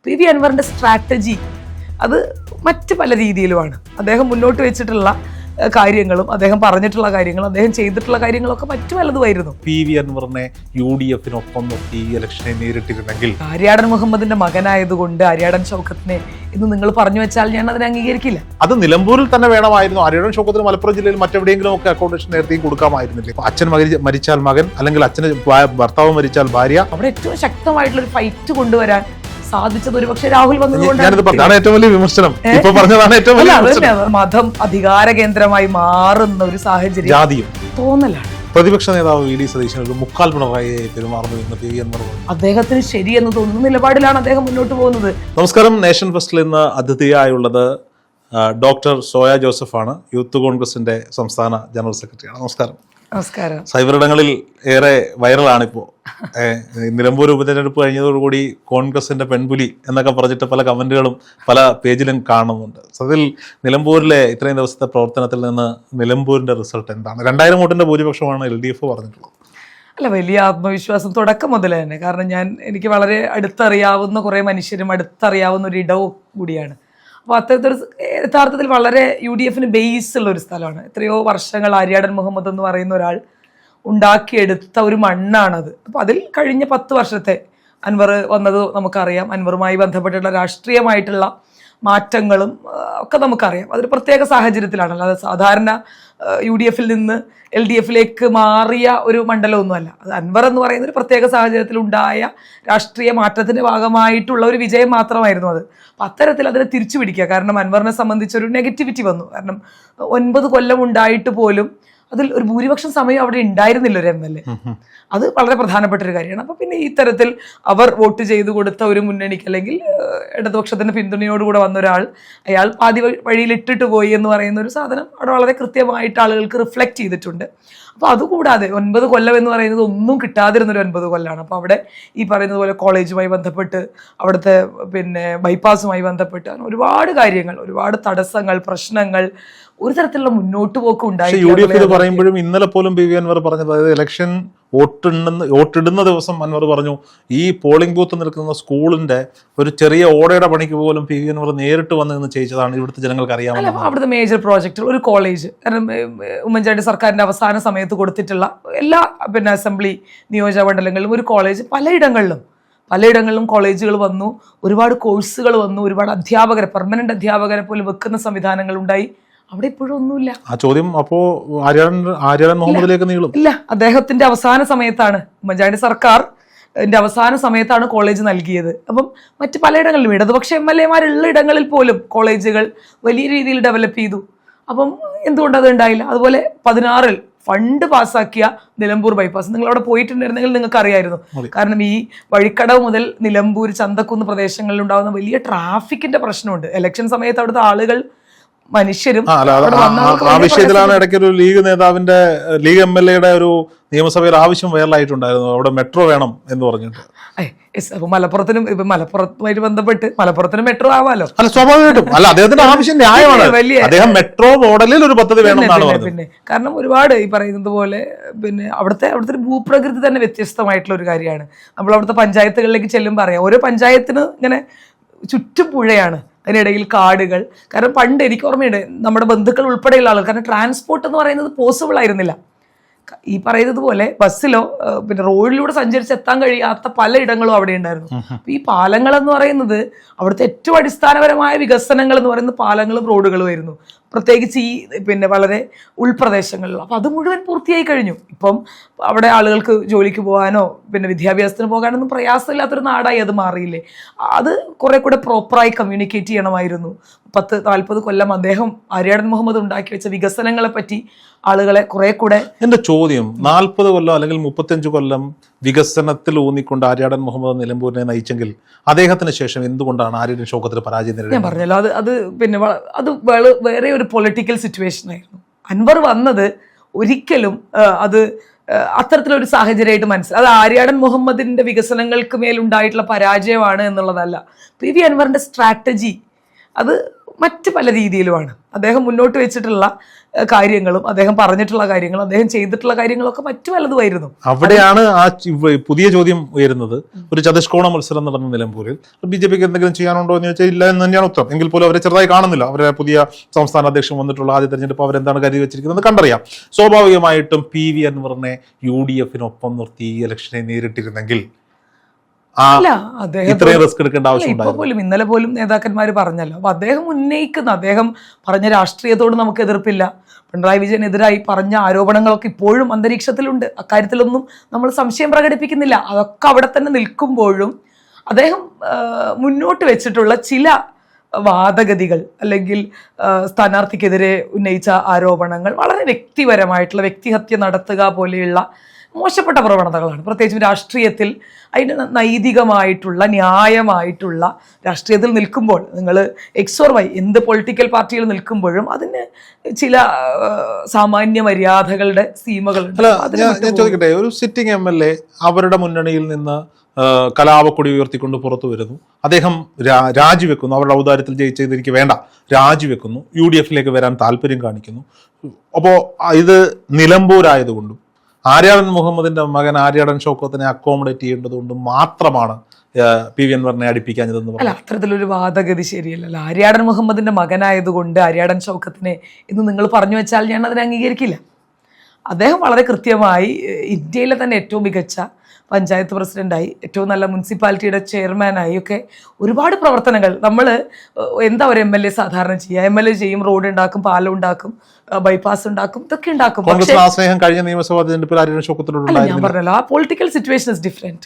PV. അൻവറിന്റെ strategy അത് മറ്റ് പല രീതിയിലുമാണ്. അദ്ദേഹം മുന്നോട്ട് വെച്ചിട്ടുള്ള കാര്യങ്ങളും അദ്ദേഹം പറഞ്ഞിട്ടുള്ള കാര്യങ്ങളും അദ്ദേഹം ചെയ്തിട്ടുള്ള കാര്യങ്ങളൊക്കെ മറ്റു പലതുമായിരുന്നു. പി.വി. അൻവറിനെ UDF-നൊപ്പം നിർത്തി ഈ ഇലക്ഷനെ നേരിട്ടിരുന്നെങ്കിൽ ആര്യാടൻ മുഹമ്മദിന്റെ മകനായതുകൊണ്ട് ആര്യാടൻ ഷൗക്കത്തിനെ ഇന്ന് നിങ്ങൾ പറഞ്ഞു വെച്ചാൽ ഞാൻ അതിനെ അംഗീകരിക്കില്ല. അത് നിലമ്പൂരിൽ തന്നെ വേണമായിരുന്നു. ആര്യാടൻ ഷൗക്കത്തിന് മലപ്പുറം ജില്ലയിൽ മറ്റെവിടെയെങ്കിലും ഒക്കെ അക്കോമഡേഷൻ നേരത്തെ കൊടുക്കാമായിരുന്നില്ലേ? അച്ഛൻ മരിച്ചാൽ മകൻ, അല്ലെങ്കിൽ അച്ഛന് ഭർത്താവ് മരിച്ചാൽ ഭാര്യ. അവിടെ ഏറ്റവും ശക്തമായിട്ടുള്ള ഒരു ഫൈറ്റ് കൊണ്ടുവരാൻ സാധിച്ചത് ഒരു പക്ഷേ രാഹുൽ വന്നതുകൊണ്ടാണ്. ഏറ്റവും വലിയ വിമർശനം ഇപ്പൊ പറഞ്ഞതാണ്. ഏറ്റവും വലിയ മതം അധികാര കേന്ദ്രമായി മാറുന്ന ഒരു സാഹചര്യം ജാതിയും തോന്നലാണ്. പ്രതിപക്ഷ നേതാവ് വി.ഡി. സതീശൻ ഒരു മുക്കാൽ പിണറായി പെരുമാറുന്നു എന്ന് പി.വി. അൻവർ അദ്ദേഹത്തിന് ശരിയെന്ന് തോന്നുന്ന നിലപാടിലാണ് അദ്ദേഹം മുന്നോട്ട് പോകുന്നത്. നമസ്കാരം. നേഷൻ ഫസ്റ്റിൽ ഇന്ന് അതിഥിയായുള്ളത് ഡോക്ടർ സോയ ജോസഫാണ്. യൂത്ത് കോൺഗ്രസിന്റെ സംസ്ഥാന ജനറൽ സെക്രട്ടറിയാണ്. നമസ്കാരം. നമസ്കാരം. സൈബർ ഇടങ്ങളിൽ ഏറെ വൈറലാണിപ്പോൾ. നിലമ്പൂർ ഉപതെരഞ്ഞെടുപ്പ് കഴിഞ്ഞതോടുകൂടി കോൺഗ്രസിന്റെ പെൺപുലി എന്നൊക്കെ പറഞ്ഞിട്ട് പല കമന്റുകളും പല പേജിലും കാണുന്നുണ്ട്. സത്യത്തിൽ നിലമ്പൂരിലെ ഇത്രയും ദിവസത്തെ പ്രവർത്തനത്തിൽ നിന്ന് നിലമ്പൂരിന്റെ റിസൾട്ട് എന്താണ്? 2000 വോട്ടിന്റെ ഭൂരിപക്ഷമാണ് LDF പറഞ്ഞിട്ടുള്ളത്. അല്ല, വലിയ ആത്മവിശ്വാസം തുടക്കം മുതൽ തന്നെ. കാരണം എനിക്ക് വളരെ അടുത്തറിയാവുന്ന കുറേ മനുഷ്യരും അടുത്തറിയാവുന്ന ഒരു ഇടവും കൂടിയാണ്. അപ്പോൾ അത്തരത്തിലൊരു യഥാർത്ഥത്തിൽ വളരെ UDF-ന് ബേസ് ഉള്ള ഒരു സ്ഥലമാണ്. എത്രയോ വർഷങ്ങൾ ആര്യാടൻ മുഹമ്മദ് എന്ന് പറയുന്ന ഒരാൾ ഉണ്ടാക്കിയെടുത്ത ഒരു മണ്ണാണത്. അപ്പോൾ അതിൽ കഴിഞ്ഞ 10 വർഷത്തെ അൻവർ വന്നത് നമുക്കറിയാം. അൻവറുമായി ബന്ധപ്പെട്ടുള്ള രാഷ്ട്രീയമായിട്ടുള്ള മാറ്റങ്ങളും ഒക്കെ നമുക്കറിയാം. അതൊരു പ്രത്യേക സാഹചര്യത്തിലാണ്. അല്ലാതെ സാധാരണ UDF-ൽ നിന്ന് LDF-ലേക്ക് മാറിയ ഒരു മണ്ഡലമൊന്നുമല്ല. അത് അൻവർ എന്ന് പറയുന്ന ഒരു പ്രത്യേക സാഹചര്യത്തിൽ ഉണ്ടായ രാഷ്ട്രീയ മാറ്റത്തിന്റെ ഭാഗമായിട്ടുള്ള ഒരു വിജയം മാത്രമായിരുന്നു അത്. അപ്പം അത്തരത്തിൽ അതിനെ തിരിച്ചു പിടിക്കുക. കാരണം അൻവറിനെ സംബന്ധിച്ചൊരു നെഗറ്റിവിറ്റി വന്നു. കാരണം 9 കൊല്ലം ഉണ്ടായിട്ട് പോലും അതിൽ ഒരു ഭൂരിപക്ഷം സമയം അവിടെ ഉണ്ടായിരുന്നില്ല ഒരു MLA. അത് വളരെ പ്രധാനപ്പെട്ട ഒരു കാര്യമാണ്. അപ്പോൾ പിന്നെ ഈ തരത്തിൽ അവർ വോട്ട് ചെയ്തു കൊടുത്ത ഒരു മുന്നണിക്ക്, അല്ലെങ്കിൽ ഇടതുപക്ഷത്തിന്റെ പിന്തുണയോടുകൂടെ വന്ന ഒരാൾ, അയാൾ പാതി വഴിയിൽ ഇട്ടിട്ട് പോയി എന്ന് പറയുന്ന ഒരു സാധനം അവിടെ വളരെ കൃത്യമായിട്ട് ആളുകൾക്ക് റിഫ്ലക്റ്റ് ചെയ്തിട്ടുണ്ട്. അപ്പോൾ അതുകൂടാതെ 9 കൊല്ലം എന്ന് പറയുന്നത് ഒന്നും കിട്ടാതിരുന്നൊരു 9 കൊല്ലമാണ്. അപ്പോൾ അവിടെ ഈ പറയുന്നത് പോലെ കോളേജുമായി ബന്ധപ്പെട്ട്, അവിടുത്തെ ബൈപ്പാസുമായി ബന്ധപ്പെട്ട് ഒരുപാട് കാര്യങ്ങൾ, ഒരുപാട് തടസ്സങ്ങൾ, പ്രശ്നങ്ങൾ, ഒരു തരത്തിലുള്ള മുന്നോട്ട് പോക്ക് ഉണ്ടായി. UDF പറയുമ്പോഴും ഇന്നലെ പോലും പി.വി. അൻവർ പറഞ്ഞത്, അതായത് ഇലക്ഷൻ വോട്ടിടുന്ന ദിവസം അൻവർ പറഞ്ഞു, ഈ പോളിംഗ് ബൂത്ത് നിൽക്കുന്ന സ്കൂളിന്റെ ഒരു ചെറിയ ഓടയുടെ പണിക്ക് പോലും പി.വി. അൻവർ നേരിട്ട് വന്ന് നിന്ന് ചെയ്യിച്ചതാണ്. ഇവിടുത്തെ ജനങ്ങൾക്ക് അറിയാമല്ലോ. അവിടുത്തെ മേജർ പ്രോജക്റ്റുകൾ, ഒരു കോളേജ്, കാരണം ഉമ്മൻചാണ്ടി സർക്കാരിന്റെ അവസാന സമയത്ത് കൊടുത്തിട്ടുള്ള എല്ലാ അസംബ്ലി നിയോജകമണ്ഡലങ്ങളിലും ഒരു കോളേജ്, പലയിടങ്ങളിലും കോളേജുകൾ വന്നു, ഒരുപാട് കോഴ്സുകൾ വന്നു, ഒരുപാട് അധ്യാപകരെ, പെർമനന്റ് അധ്യാപകരെ പോലും വെക്കുന്ന സംവിധാനങ്ങൾ ഉണ്ടായി. അവിടെ ഇപ്പോഴും ഒന്നുമില്ല. ആ ചോദ്യം അപ്പോ ആര്യാടൻ മുഹമ്മദിലേക്ക് നീളും. ഇല്ല, അദ്ദേഹത്തിന്റെ അവസാന സമയത്താണ്, ഉമ്മൻചാണ്ടി സർക്കാർ അവസാന സമയത്താണ് കോളേജ് നൽകിയത്. അപ്പം മറ്റ് പലയിടങ്ങളിലും ഇടതുപക്ഷ MLA-മാരുള്ള ഇടങ്ങളിൽ പോലും കോളേജുകൾ വലിയ രീതിയിൽ ഡെവലപ്പ് ചെയ്തു. അപ്പം എന്തുകൊണ്ട് അത് ഉണ്ടായില്ല? അതുപോലെ 16-ൽ ഫണ്ട് പാസ്സാക്കിയ നിലമ്പൂർ ബൈപ്പാസ്, നിങ്ങൾ അവിടെ പോയിട്ടുണ്ടായിരുന്നെങ്കിൽ നിങ്ങൾക്ക് അറിയായിരുന്നു. കാരണം ഈ വഴിക്കടവ് മുതൽ നിലമ്പൂർ, ചന്തക്കുന്ന് പ്രദേശങ്ങളിൽ ഉണ്ടാകുന്ന വലിയ ട്രാഫിക്കിന്റെ പ്രശ്നമുണ്ട്. ഇലക്ഷൻ സമയത്ത് അവിടുത്തെ ആളുകൾ, മനുഷ്യരും ആ വിഷയത്തിലാണ് ഇടയ്ക്ക് ഒരു ലീഗ് നേതാവിന്റെ, ലീഗ് MLA-യുടെ ഒരു നിയമസഭയിൽ ആവശ്യം വൈറലായിട്ടുണ്ടായിരുന്നു, അവിടെ മെട്രോ വേണം എന്ന് പറഞ്ഞിട്ട്. മലപ്പുറത്തുമായിട്ട് ബന്ധപ്പെട്ട് മലപ്പുറത്തിന് മെട്രോ ആവാലോ. അല്ല, സ്വാഭാവികമായിട്ടും. അല്ല, അദ്ദേഹത്തിന്റെ ആവശ്യം ന്യായമാണ്. അദ്ദേഹം മെട്രോ മോഡലിൽ ഒരു പദ്ധതി വേണം എന്നാണ് പറഞ്ഞത്. കാരണം ഒരുപാട് ഈ പറയുന്നത് പോലെ അവിടുത്തെ ഒരു ഭൂപ്രകൃതി തന്നെ വ്യത്യസ്തമായിട്ടുള്ള ഒരു കാര്യമാണ്. നമ്മൾ അവിടുത്തെ പഞ്ചായത്തുകളിലേക്ക് ചെല്ലുമ്പോൾ അറിയാം, ഓരോ പഞ്ചായത്തിന് ഇങ്ങനെ ചുറ്റും പുഴയാണ്, അതിനിടയിൽ കാടുകൾ. കാരണം പണ്ട് എനിക്ക് ഓർമ്മയുണ്ട്, നമ്മുടെ ബന്ധുക്കൾ ഉൾപ്പെടെയുള്ള ആളുകൾ, കാരണം ട്രാൻസ്പോർട്ട് എന്ന് പറയുന്നത് പോസിബിൾ ആയിരുന്നില്ല. ഈ പറയുന്നത് പോലെ ബസ്സിലോ റോഡിലൂടെ സഞ്ചരിച്ചെത്താൻ കഴിയാത്ത പലയിടങ്ങളും അവിടെ ഉണ്ടായിരുന്നു. ഈ പാലങ്ങൾ എന്ന് പറയുന്നത് അവിടുത്തെ ഏറ്റവും അടിസ്ഥാനപരമായ വികസനങ്ങൾ എന്ന് പറയുന്നത് പാലങ്ങളും റോഡുകളും ആയിരുന്നു, പ്രത്യേകിച്ച് ഈ വളരെ ഉൾപ്രദേശങ്ങളിൽ. അപ്പം അത് മുഴുവൻ പൂർത്തിയായി കഴിഞ്ഞു. ഇപ്പം അവിടെ ആളുകൾക്ക് ജോലിക്ക് പോകാനോ വിദ്യാഭ്യാസത്തിന് പോകാനൊന്നും പ്രയാസമില്ലാത്തൊരു നാടായി അത് മാറിയില്ലേ? അത് കുറെ കൂടെ പ്രോപ്പറായി കമ്മ്യൂണിക്കേറ്റ് ചെയ്യണമായിരുന്നു. 10-40 കൊല്ലം അദ്ദേഹം ആര്യാടൻ മുഹമ്മദ് ഉണ്ടാക്കി വെച്ച വികസനങ്ങളെ പറ്റി ആളുകളെ കുറെ കൂടെ. എന്റെ ചോദ്യം, 40 കൊല്ലം അല്ലെങ്കിൽ 35 കൊല്ലം വികസനത്തിൽ ഊന്നിക്കൊണ്ട് ആര്യാടൻ മുഹമ്മദ് നിലമ്പൂരിനെ നയിച്ചെങ്കിൽ അദ്ദേഹത്തിന് ശേഷം എന്തുകൊണ്ടാണ് ആര്യാടൻ ഷൗക്കത്തിന് പരാജയം നേരിടുന്നത്? ഞാൻ പറഞ്ഞല്ലോ, അത് വേറെ ഒരു പൊളിറ്റിക്കൽ സിറ്റുവേഷൻ ആയിരുന്നു. അൻവർ വന്നത് ഒരിക്കലും അത് അത്തരത്തിലൊരു സാഹചര്യമായിട്ട് മനസ്സിലായി. അത് ആര്യാടൻ മുഹമ്മദിന്റെ വികസനങ്ങൾക്ക് മേലുണ്ടായിട്ടുള്ള പരാജയമാണ് എന്നുള്ളതല്ല. പി.വി. അൻവറിന്റെ സ്ട്രാറ്റജി അത് മറ്റ് പല രീതിയിലുമാണ്. അദ്ദേഹം മുന്നോട്ട് വെച്ചിട്ടുള്ള കാര്യങ്ങളും അദ്ദേഹം പറഞ്ഞിട്ടുള്ള കാര്യങ്ങളും അദ്ദേഹം ചെയ്തിട്ടുള്ള കാര്യങ്ങളൊക്കെ മറ്റു പലതുമായിരുന്നു. അവിടെയാണ് ആ പുതിയ ചോദ്യം ഉയരുന്നത്. ഒരു ചതുഷ്കോണ മത്സരം നടന്ന നിലമ്പൂരിൽ BJPക്ക് എന്തെങ്കിലും ചെയ്യാനുണ്ടോ എന്ന് ചോദിച്ചാൽ ഇല്ല എന്ന് തന്നെയാണ് ഉത്തരം. എങ്കിൽ പോലും അവരെ ചെറുതായി കാണുന്നില്ല. അവരെ പുതിയ സംസ്ഥാന അധ്യക്ഷൻ വന്നിട്ടുള്ള ആദ്യ തെരഞ്ഞെടുപ്പ് അവരെന്താണ് കരുതി വെച്ചിരിക്കുന്നത് കണ്ടറിയാം. സ്വാഭാവികമായിട്ടും PV അൻവറിനെ UDF-നൊപ്പം നിർത്തി ഈ ഇലക്ഷനെ നേരിട്ടിരുന്നെങ്കിൽ ഇത്രയും റിസ്ക് എടുക്കേണ്ട ആവശ്യം ഇന്നലെ പോലും നേതാക്കന്മാർ പറഞ്ഞല്ലോ. അപ്പൊ അദ്ദേഹം ഉന്നയിക്കുന്ന, അദ്ദേഹം പറഞ്ഞ രാഷ്ട്രീയത്തോട് നമുക്ക് എതിർപ്പില്ല. പിണറായി വിജയനെതിരായി പറഞ്ഞ ആരോപണങ്ങളൊക്കെ ഇപ്പോഴും അന്തരീക്ഷത്തിലുണ്ട്. അക്കാര്യത്തിലൊന്നും നമ്മൾ സംശയം പ്രകടിപ്പിക്കുന്നില്ല. അതൊക്കെ അവിടെ തന്നെ നിൽക്കുമ്പോഴും അദ്ദേഹം മുന്നോട്ട് വെച്ചിട്ടുള്ള ചില വാദഗതികൾ അല്ലെങ്കിൽ സ്ഥാനാർത്ഥിക്കെതിരെ ഉന്നയിച്ച ആരോപണങ്ങൾ വളരെ വ്യക്തിപരമായിട്ടുള്ള വ്യക്തിഹത്യ നടത്തുക പോലെയുള്ള മോശപ്പെട്ട പ്രവണതകളാണ്. പ്രത്യേകിച്ചും രാഷ്ട്രീയത്തിൽ അതിന് നൈതികമായിട്ടുള്ള ന്യായമായിട്ടുള്ള രാഷ്ട്രീയത്തിൽ നിൽക്കുമ്പോൾ, നിങ്ങൾ XOR എന്ത് പൊളിറ്റിക്കൽ പാർട്ടിയിൽ നിൽക്കുമ്പോഴും അതിന് ചില സാമാന്യ മര്യാദകളുടെ സീമകളുണ്ട്. ഞാൻ ചോദിക്കട്ടെ, ഒരു സിറ്റിംഗ് MLA അവരുടെ മുന്നണിയിൽ നിന്ന് കലാപക്കൊടി ഉയർത്തിക്കൊണ്ട് പുറത്തു വരുന്നു, അദ്ദേഹം രാജിവെക്കുന്നു, അവരുടെ ഔദാര്യത്തിൽ ജയിച്ചത് എനിക്ക് വേണ്ട, രാജിവെക്കുന്നു, UDF-ലേക്ക് വരാൻ താല്പര്യം കാണിക്കുന്നു. അപ്പോൾ ഇത് നിലമ്പൂരായതുകൊണ്ടും ആര്യാടൻ മുഹമ്മദിന്റെ മകൻ ആര്യാടൻ ഷൗക്കത്തിനെ അക്കോമഡേറ്റ് ചെയ്യേണ്ടതുകൊണ്ട് മാത്രമാണ് PV അൻവറിനെ അടുപ്പിക്കാഞ്ഞതെന്ന് അല്ല, അത്തരത്തിലൊരു വാദഗതി ശരിയല്ലല്ലോ. ആര്യാടൻ മുഹമ്മദിന്റെ മകനായതുകൊണ്ട് ആര്യാടൻ ഷൗക്കത്തിനെ എന്ന് നിങ്ങൾ പറഞ്ഞു വെച്ചാൽ ഞാൻ അതിനെ അംഗീകരിക്കില്ല. അദ്ദേഹം വളരെ കൃത്യമായി ഇന്ത്യയിലെ തന്നെ ഏറ്റവും മികച്ച പഞ്ചായത്ത് പ്രസിഡന്റായി, ഏറ്റവും നല്ല മുനിസിപ്പാലിറ്റിയുടെ ചെയർമാനായി ഒക്കെ ഒരുപാട് പ്രവർത്തനങ്ങൾ നമ്മൾ എന്താ ഒരു MLA സാധാരണ ചെയ്യുക? MLA ചെയ്യും, റോഡ് ഉണ്ടാക്കും, പാലം ഉണ്ടാക്കും, ബൈപ്പാസ് ഉണ്ടാക്കും, ഇതൊക്കെ ഉണ്ടാക്കും. ഞാൻ പറഞ്ഞല്ലോ, ആ പൊളിറ്റിക്കൽ സിറ്റുവേഷൻ ഇസ് ഡിഫറെന്റ്.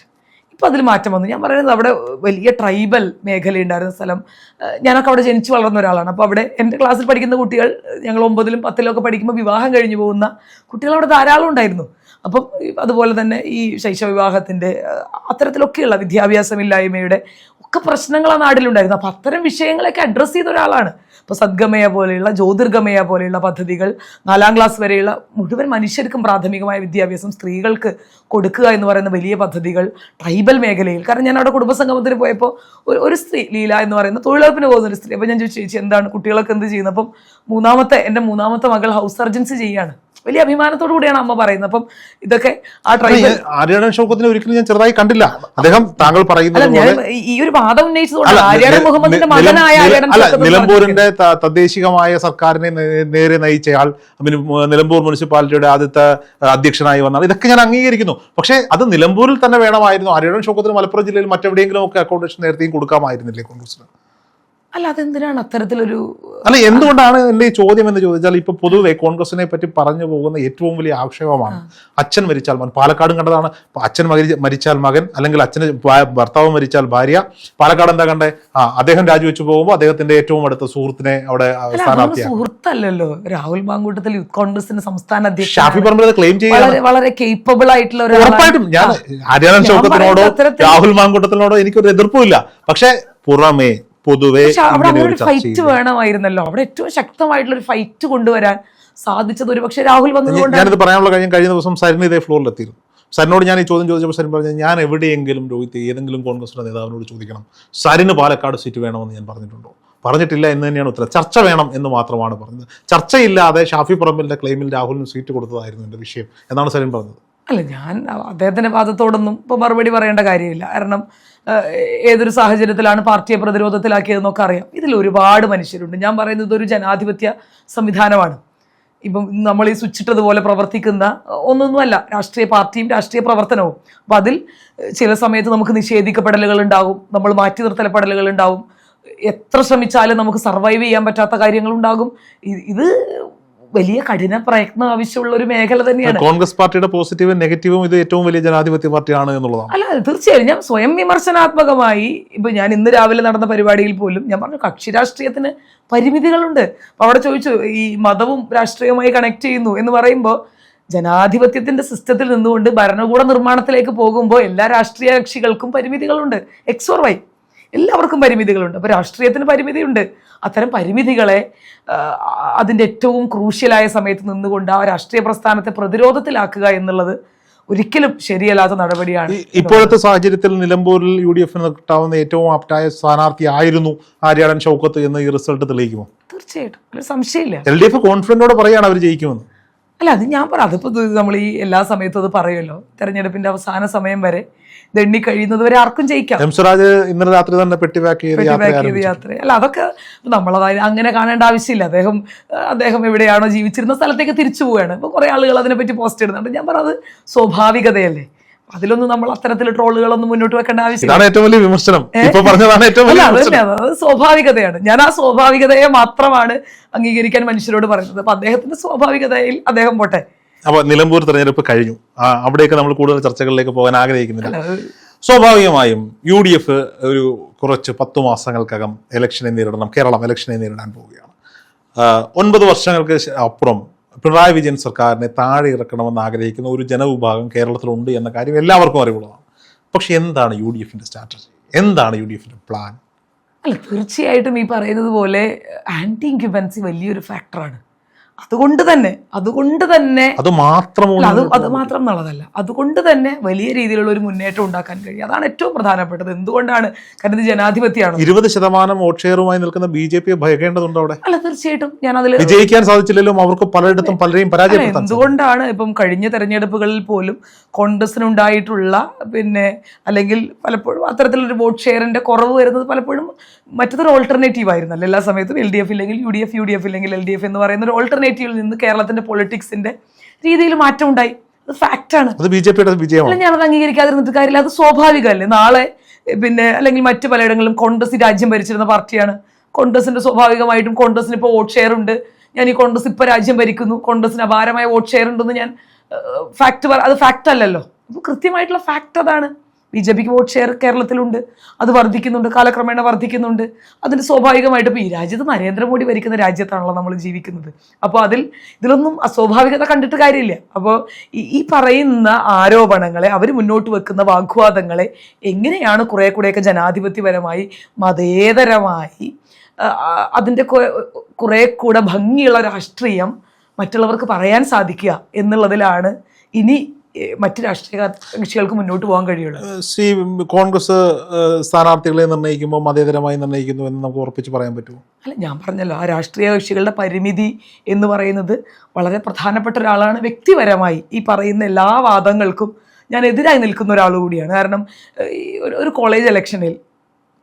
ഇപ്പം അതിൽ മാറ്റം വന്നു. ഞാൻ പറയുന്നത് അവിടെ വലിയ ട്രൈബൽ മേഖല ഉണ്ടായിരുന്ന സ്ഥലം, ഞാനൊക്കെ അവിടെ ജനിച്ചു വളർന്ന ഒരാളാണ്. അപ്പോൾ അവിടെ എൻ്റെ ക്ലാസ്സിൽ പഠിക്കുന്ന കുട്ടികൾ, ഞങ്ങൾ 9ലും 10ലും ഒക്കെ പഠിക്കുമ്പോൾ വിവാഹം കഴിഞ്ഞു പോകുന്ന കുട്ടികൾ അവിടെ ധാരാളം ഉണ്ടായിരുന്നു. അപ്പം അതുപോലെ തന്നെ ഈ ശൈശവ വിവാഹത്തിൻ്റെ അത്തരത്തിലൊക്കെയുള്ള വിദ്യാഭ്യാസമില്ലായ്മയുടെ ഒക്കെ പ്രശ്നങ്ങൾ ആ നാട്ടിലുണ്ടായിരുന്നു. അപ്പം അത്തരം വിഷയങ്ങളൊക്കെ അഡ്രസ്സ് ചെയ്ത ഒരാളാണ്. ഇപ്പോൾ സദ്ഗമയ പോലെയുള്ള, ജ്യോതിർഗമയ പോലെയുള്ള പദ്ധതികൾ, 4ാം ക്ലാസ് വരെയുള്ള മുഴുവൻ മനുഷ്യർക്കും പ്രാഥമികമായ വിദ്യാഭ്യാസം സ്ത്രീകൾക്ക് കൊടുക്കുക എന്ന് പറയുന്ന വലിയ പദ്ധതികൾ ട്രൈബൽ മേഖലയിൽ. കാരണം ഞാൻ അവിടെ കുടുംബസംഗമത്തിന് പോയപ്പോൾ ഒരു സ്ത്രീ, ലീല എന്ന് പറയുന്ന തൊഴിലുറപ്പിന് പോകുന്ന ഒരു സ്ത്രീ, അപ്പോൾ ഞാൻ ചോദിച്ചു, ചേച്ചി എന്താണ് കുട്ടികളൊക്കെ എന്ത് ചെയ്യുന്നത്? അപ്പം എൻ്റെ മൂന്നാമത്തെ മകൾ ഹൗസ് സർജൻസി ചെയ്യാണ്. വലിയ അഭിമാനത്തോടു കൂടിയാണ് അമ്മ പറയുന്നത്. അപ്പം ഇതൊക്കെ ആ ട്രൈബൽ ആര്യാടൻ ഷൗക്കത്തിനെ ഒരിക്കലും ഞാൻ ചെറുതായി കണ്ടില്ല. അദ്ദേഹം താങ്കൾ പറയുന്നത് ഈ ഒരു വാദം ഉന്നയിച്ചതുകൊണ്ട് ആര്യാടൻ മുഹമ്മദിന്റെ മകനായ നിലമ്പൂരിന്റെ തദ്ദേശികമായ സർക്കാരിനെ നേരെ നയിച്ചയാൾ, നിലമ്പൂർ മുനിസിപ്പാലിറ്റിയുടെ ആദ്യത്തെ അധ്യക്ഷനായി വന്നാൽ ഇതൊക്കെ ഞാൻ അംഗീകരിക്കുന്നു. പക്ഷേ അത് നിലമ്പൂരിൽ തന്നെ വേണമായിരുന്നു. ആര്യാടൻ ഷൗക്കത്തിന് മലപ്പുറം ജില്ലയിൽ മറ്റെവിടെയെങ്കിലും ഒക്കെ അക്കോമഡേഷൻ നേരത്തെയും കൊടുക്കാമായിരുന്നില്ലേ കോൺഗ്രസിന്? അല്ല, അതെന്തിനാണ് അത്തരത്തിലൊരു എന്തുകൊണ്ടാണ് എന്റെ ഈ ചോദ്യം എന്ന് ചോദിച്ചാൽ, ഇപ്പൊ പൊതുവെ കോൺഗ്രസിനെ പറ്റി പറഞ്ഞു പോകുന്ന ഏറ്റവും വലിയ ആക്ഷേപമാണ് അച്ഛൻ മരിച്ചാൽ മകൻ. പാലക്കാടും കണ്ടതാണ്. അച്ഛൻ മരിച്ചാൽ മകൻ, അല്ലെങ്കിൽ അച്ഛന് ഭർത്താവ് മരിച്ചാൽ ഭാര്യ. പാലക്കാട് എന്താ കണ്ടേ? അദ്ദേഹം രാജിവെച്ച് പോകുമ്പോൾ അദ്ദേഹത്തിന്റെ ഏറ്റവും അടുത്ത സുഹൃത്തിനെ അവിടെ സ്ഥാനാർത്ഥിയാണ്. സുഹൃത്തല്ലല്ലോ രാഹുൽ മാങ്കൂട്ടത്തിൽ യൂത്ത് കോൺഗ്രസിന്റെ സംസ്ഥാന അധ്യക്ഷൻ ഷാഫി പറമ്പിൽ ക്ലെയിം ചെയ്യാൻ വളരെ കേപ്പബിൾ ആയിട്ടുള്ള ഒരു. ഉറപ്പായിട്ടും ഞാൻ ആര്യാടൻ ഷൗക്കത്തിനോടോ രാഹുൽ മാങ്കൂട്ടത്തിനോടോ എനിക്കൊരു എതിർപ്പുമില്ല. പക്ഷെ പുറമേ പൊതുവെ അവിടെ ഒരു ഫൈറ്റ് വേണമായിരുന്നല്ലോ. അവിടെ ഏറ്റവും ശക്തമായിട്ടുള്ള ഒരു ഫൈറ്റ് കൊണ്ടുവരാൻ സാധിച്ചത് ഒരു പക്ഷേ രാഹുൽ വന്നതുകൊണ്ട്. ഞാനിത് പറയാനുള്ള കാര്യം, കഴിഞ്ഞ ദിവസം സരിന് ഇതേ ഫ്ലോറിലെത്തിയിരുന്നു. സരിനോട് ഞാൻ ഈ ചോദ്യം ചോദിച്ചപ്പോൾ സരിൻ പറഞ്ഞു, ഞാൻ എവിടെയെങ്കിലും രോഹിത് ഏതെങ്കിലും കോൺഗ്രസിന്റെ നേതാവിനോട് ചോദിക്കണം, സരിന് പാലക്കാട് സീറ്റ് വേണമെന്ന് ഞാൻ പറഞ്ഞിട്ടുണ്ടോ? പറഞ്ഞിട്ടില്ല എന്ന് തന്നെയാണ് ഉത്തരം. ചർച്ച വേണം എന്ന് മാത്രമാണ് പറഞ്ഞത്. ചർച്ചയില്ലാതെ ഷാഫി പറമ്പിലിന്റെ ക്ലെയിമിൽ രാഹുലിന് സീറ്റ് കൊടുത്തതായിരുന്നു എന്റെ വിഷയം എന്നാണ് സരിൻ പറഞ്ഞത്. അല്ല, ഞാൻ അദ്ദേഹത്തിന്റെ വാദത്തോടൊന്നും ഇപ്പോൾ മറുപടി പറയേണ്ട കാര്യമില്ല. കാരണം ഏതൊരു സാഹചര്യത്തിലാണ് പാർട്ടിയെ പ്രതിരോധത്തിലാക്കിയതെന്നൊക്കെ അറിയാം. ഇതിൽ ഒരുപാട് മനുഷ്യരുണ്ട്. ഞാൻ പറയുന്നത് ഒരു ജനാധിപത്യ സംവിധാനമാണ്. ഇപ്പം നമ്മൾ ഈ സ്വിച്ചിട്ടതുപോലെ പ്രവർത്തിക്കുന്ന ഒന്നൊന്നുമല്ല രാഷ്ട്രീയ പാർട്ടിയും രാഷ്ട്രീയ പ്രവർത്തനവും. അപ്പം അതിൽ ചില സമയത്ത് നമുക്ക് നിഷേധിക്കപ്പെടലുകൾ ഉണ്ടാകും, നമ്മൾ മാറ്റി നിർത്തലപ്പെടലുകൾ ഉണ്ടാവും, എത്ര ശ്രമിച്ചാലും നമുക്ക് സർവൈവ് ചെയ്യാൻ പറ്റാത്ത കാര്യങ്ങളുണ്ടാകും. ഇത് വലിയ കഠിന പ്രയത്നം ആവശ്യമുള്ള ഒരു മേഖല തന്നെയാണ്. കോൺഗ്രസ് പാർട്ടിയുടെ പോസിറ്റീവും നെഗറ്റീവും ഇത് ഏറ്റവും വലിയ ജനാധിപത്യ പാർട്ടിയാണ് എന്നുള്ളതാണ്. അല്ല, തീർച്ചയായും ഞാൻ സ്വയം വിമർശനാത്മകമായി ഇപ്പൊ ഞാൻ ഇന്ന് രാവിലെ നടന്ന പരിപാടിയിൽ പോലും ഞാൻ പറഞ്ഞു, കക്ഷി രാഷ്ട്രീയത്തിന് പരിമിതികളുണ്ട്. അപ്പൊ അവിടെ ചോദിച്ചു, ഈ മതവും രാഷ്ട്രീയവുമായി കണക്ട് ചെയ്യുന്നു എന്ന് പറയുമ്പോൾ, ജനാധിപത്യത്തിന്റെ സിസ്റ്റത്തിൽ നിന്നുകൊണ്ട് ഭരണകൂട നിർമ്മാണത്തിലേക്ക് പോകുമ്പോൾ എല്ലാ രാഷ്ട്രീയ കക്ഷികൾക്കും പരിമിതികളുണ്ട്. XOR എല്ലാവർക്കും പരിമിതികളുണ്ട്. അപ്പോൾ രാഷ്ട്രീയത്തിന് പരിമിതിയുണ്ട്. അത്തരം പരിമിതികളെ അതിൻ്റെ ഏറ്റവും ക്രൂഷ്യലായ സമയത്ത് നിന്നുകൊണ്ട് ആ രാഷ്ട്രീയ പ്രസ്ഥാനത്തെ പ്രതിരോധത്തിലാക്കുക എന്നുള്ളത് ഒരിക്കലും ശരിയല്ലാത്ത നടപടിയാണ്. ഇപ്പോഴത്തെ സാഹചര്യത്തിൽ നിലമ്പൂരിൽ UDF കിട്ടാവുന്ന ഏറ്റവും ആപ്റ്റായ സ്ഥാനാർത്ഥി ആയിരുന്നു ആര്യാടൻ ഷൗക്കത്ത് എന്ന് ഈ റിസൾട്ട് തെളിയിക്കുമോ? തീർച്ചയായിട്ടും, സംശയമില്ല. LDF കോൺഫിഡന്റോടെ പറയാണ് അവർ ജയിക്കുമെന്ന്. അല്ല, അത് ഞാൻ പറയാം, അതിപ്പോ നമ്മൾ ഈ എല്ലാ സമയത്തും അത് പറയുമല്ലോ, തെരഞ്ഞെടുപ്പിന്റെ അവസാന സമയം വരെ ദണ്ണി കഴിയുന്നത് വരെ ആർക്കും ജയിക്കാം. എംസ്വരാജ് ഇന്നലെ രാത്രി തന്നെ പെട്ടി പാക്ക് ചെയ്ത് യാത്ര. അല്ല, അതൊക്കെ നമ്മളതായത് അങ്ങനെ കാണേണ്ട ആവശ്യമില്ല. അദ്ദേഹം എവിടെയാണോ ജീവിച്ചിരുന്ന സ്ഥലത്തേക്ക് തിരിച്ചു പോവുകയാണ്. ഇപ്പൊ കുറെ ആളുകൾ അതിനെപ്പറ്റി പോസ്റ്റ് ഇടുന്നുണ്ട്. ഞാൻ പറഞ്ഞത് സ്വാഭാവികതയല്ലേ, അതിലൊന്നും നമ്മൾ അത്തരത്തിൽ ട്രോളുകളൊന്നും മുന്നോട്ട് വെക്കേണ്ട ആവശ്യമില്ല. അത് സ്വാഭാവികതയാണ്. ഞാൻ ആ സ്വാഭാവികതയെ മാത്രമാണ് അംഗീകരിക്കാൻ മനുഷ്യരോട് പറയുന്നത്. അപ്പൊ അദ്ദേഹത്തിന്റെ സ്വാഭാവികതയിൽ അദ്ദേഹം പോട്ടെ. അപ്പൊ നിലമ്പൂർ തെരഞ്ഞെടുപ്പ് കഴിഞ്ഞു, അവിടേക്ക് നമ്മൾ കൂടുതൽ ചർച്ചകളിലേക്ക് പോകാൻ ആഗ്രഹിക്കുന്നില്ല. സ്വാഭാവികമായും UDF ഒരു കുറച്ച് 10 മാസങ്ങൾക്കകം ഇലക്ഷനെ നേരിടണം. കേരളം ഇലക്ഷനെ നേരിടാൻ പോവുകയാണ്. 9 വർഷങ്ങൾക്ക് അപ്പുറം പിണറായി വിജയൻ സർക്കാരിനെ താഴെ ഇറക്കണമെന്ന് ആഗ്രഹിക്കുന്ന ഒരു ജനവിഭാഗം കേരളത്തിലുണ്ട് എന്ന കാര്യം എല്ലാവർക്കും അറിവുള്ളതാണ്. പക്ഷെ എന്താണ് UDFന്റെ സ്ട്രാറ്റജി? എന്താണ് UDFന്റെ പ്ലാൻ? അല്ല, തീർച്ചയായിട്ടും ഈ പറയുന്നത് പോലെ ആന്റി ഇൻക്യുബൻസി വലിയൊരു ഫാക്ടറാണ്. അതുകൊണ്ട് തന്നെ അത് മാത്രം എന്നുള്ളതല്ല, അതുകൊണ്ട് തന്നെ വലിയ രീതിയിലുള്ള ഒരു മുന്നേറ്റം ഉണ്ടാക്കാൻ കഴിയും. അതാണ് ഏറ്റവും പ്രധാനപ്പെട്ടത്. എന്തുകൊണ്ടാണ്? കാരണം ഇത് ജനാധിപത്യമാണ്. 20% വോട്ട് ഷെയറുമായി നിൽക്കുന്ന BJP ഭയക്കേണ്ടതുണ്ടോ അവിടെ? അല്ല, തീർച്ചയായിട്ടും. ഞാൻ അതിൽ വിജയിക്കാൻ സാധിച്ചില്ലല്ലോ, അവർക്ക് പലയിടത്തും പലരെയും പരാജയപ്പെടുത്താൻ. എന്തുകൊണ്ടാണ് ഇപ്പം കഴിഞ്ഞ തെരഞ്ഞെടുപ്പുകളിൽ പോലും കോൺഗ്രസിനുണ്ടായിട്ടുള്ള അല്ലെങ്കിൽ പലപ്പോഴും അത്തരത്തിലൊരു വോട്ട് ഷെയറിന്റെ കുറവ് വരുന്നത് പലപ്പോഴും മറ്റൊരു ഓൾട്ടർനേറ്റീവ് ആയിരുന്നല്ലോ. എല്ലാ സമയത്തും LDF ഇല്ലെങ്കിൽ UDF, UDF ഇല്ലെങ്കിൽ LDF എന്ന് പറയുന്ന ഒരു ഓൾട്ടർനേറ്റീവിൽ നിന്ന് കേരളത്തിന്റെ പൊളിറ്റിക്സിന്റെ രീതിയിൽ മാറ്റം ഉണ്ടായി. അത് ഫാക്റ്റാണ്. ഞാനത് അംഗീകരിക്കാതിരുന്നിട്ട് കാര്യമില്ല. അത് സ്വാഭാവികമല്ലേ. നാളെ അല്ലെങ്കിൽ മറ്റു പലയിടങ്ങളിലും കോൺഗ്രസ് രാജ്യം ഭരിച്ചിരുന്ന പാർട്ടിയാണ്. കോൺഗ്രസിന്റെ സ്വാഭാവികമായിട്ടും കോൺഗ്രസിന് ഇപ്പോൾ വോട്ട് ഷെയർ ഉണ്ട്. ഞാൻ ഈ കോൺഗ്രസ് ഇപ്പൊ രാജ്യം ഭരിക്കുന്നു, കോൺഗ്രസിന് അപാരമായ വോട്ട് ഷെയർ ഉണ്ടെന്ന് ഞാൻ അത് ഫാക്റ്റ് അല്ലല്ലോ. അപ്പൊ കൃത്യമായിട്ടുള്ള ഫാക്ട് അതാണ്. BJPക്ക് വോട്ട് ഷെയർ കേരളത്തിലുണ്ട്, അത് വർദ്ധിക്കുന്നുണ്ട്, കാലക്രമേണ വർദ്ധിക്കുന്നുണ്ട്. അതിന് സ്വാഭാവികമായിട്ട് ഇപ്പോൾ ഈ രാജ്യത്ത് നരേന്ദ്രമോദി ഭരിക്കുന്ന രാജ്യത്താണല്ലോ നമ്മൾ ജീവിക്കുന്നത്. അപ്പോൾ ഇതിലൊന്നും അസ്വാഭാവികത കണ്ടിട്ട് കാര്യമില്ല. അപ്പോൾ ഈ പറയുന്ന ആരോപണങ്ങളെ, അവർ മുന്നോട്ട് വെക്കുന്ന വാഗ്വാദങ്ങളെ എങ്ങനെയാണ് കുറെ കൂടെയൊക്കെ ജനാധിപത്യപരമായി മതേതരമായി അതിൻ്റെ കുറെ കൂടെ ഭംഗിയുള്ള രാഷ്ട്രീയം മറ്റുള്ളവർക്ക് പറയാൻ സാധിക്കുക എന്നുള്ളതിലാണ് ഇനി മറ്റ് രാഷ്ട്രീയ കക്ഷികൾക്ക് മുന്നോട്ട് പോകാൻ കഴിയുള്ളൂ. കോൺഗ്രസ് സ്ഥാനാർത്ഥികളെ നിർണ്ണയിക്കുമ്പോൾ മതേതരമായി നിർണ്ണയിക്കുന്നു എന്ന് നമുക്ക് ഉറപ്പിച്ച് പറയാൻ പറ്റുമോ? അല്ല, ഞാൻ പറഞ്ഞല്ലോ, ആ രാഷ്ട്രീയ കക്ഷികളുടെ പരിമിതി എന്ന് പറയുന്നത് വളരെ പ്രധാനപ്പെട്ട ഒരാളാണ്. വ്യക്തിപരമായി ഈ പറയുന്ന എല്ലാ വാദങ്ങൾക്കും ഞാൻ എതിരായി നിൽക്കുന്ന ഒരാൾ കൂടിയാണ്. കാരണം ഒരു കോളേജ് ഇലക്ഷനിൽ,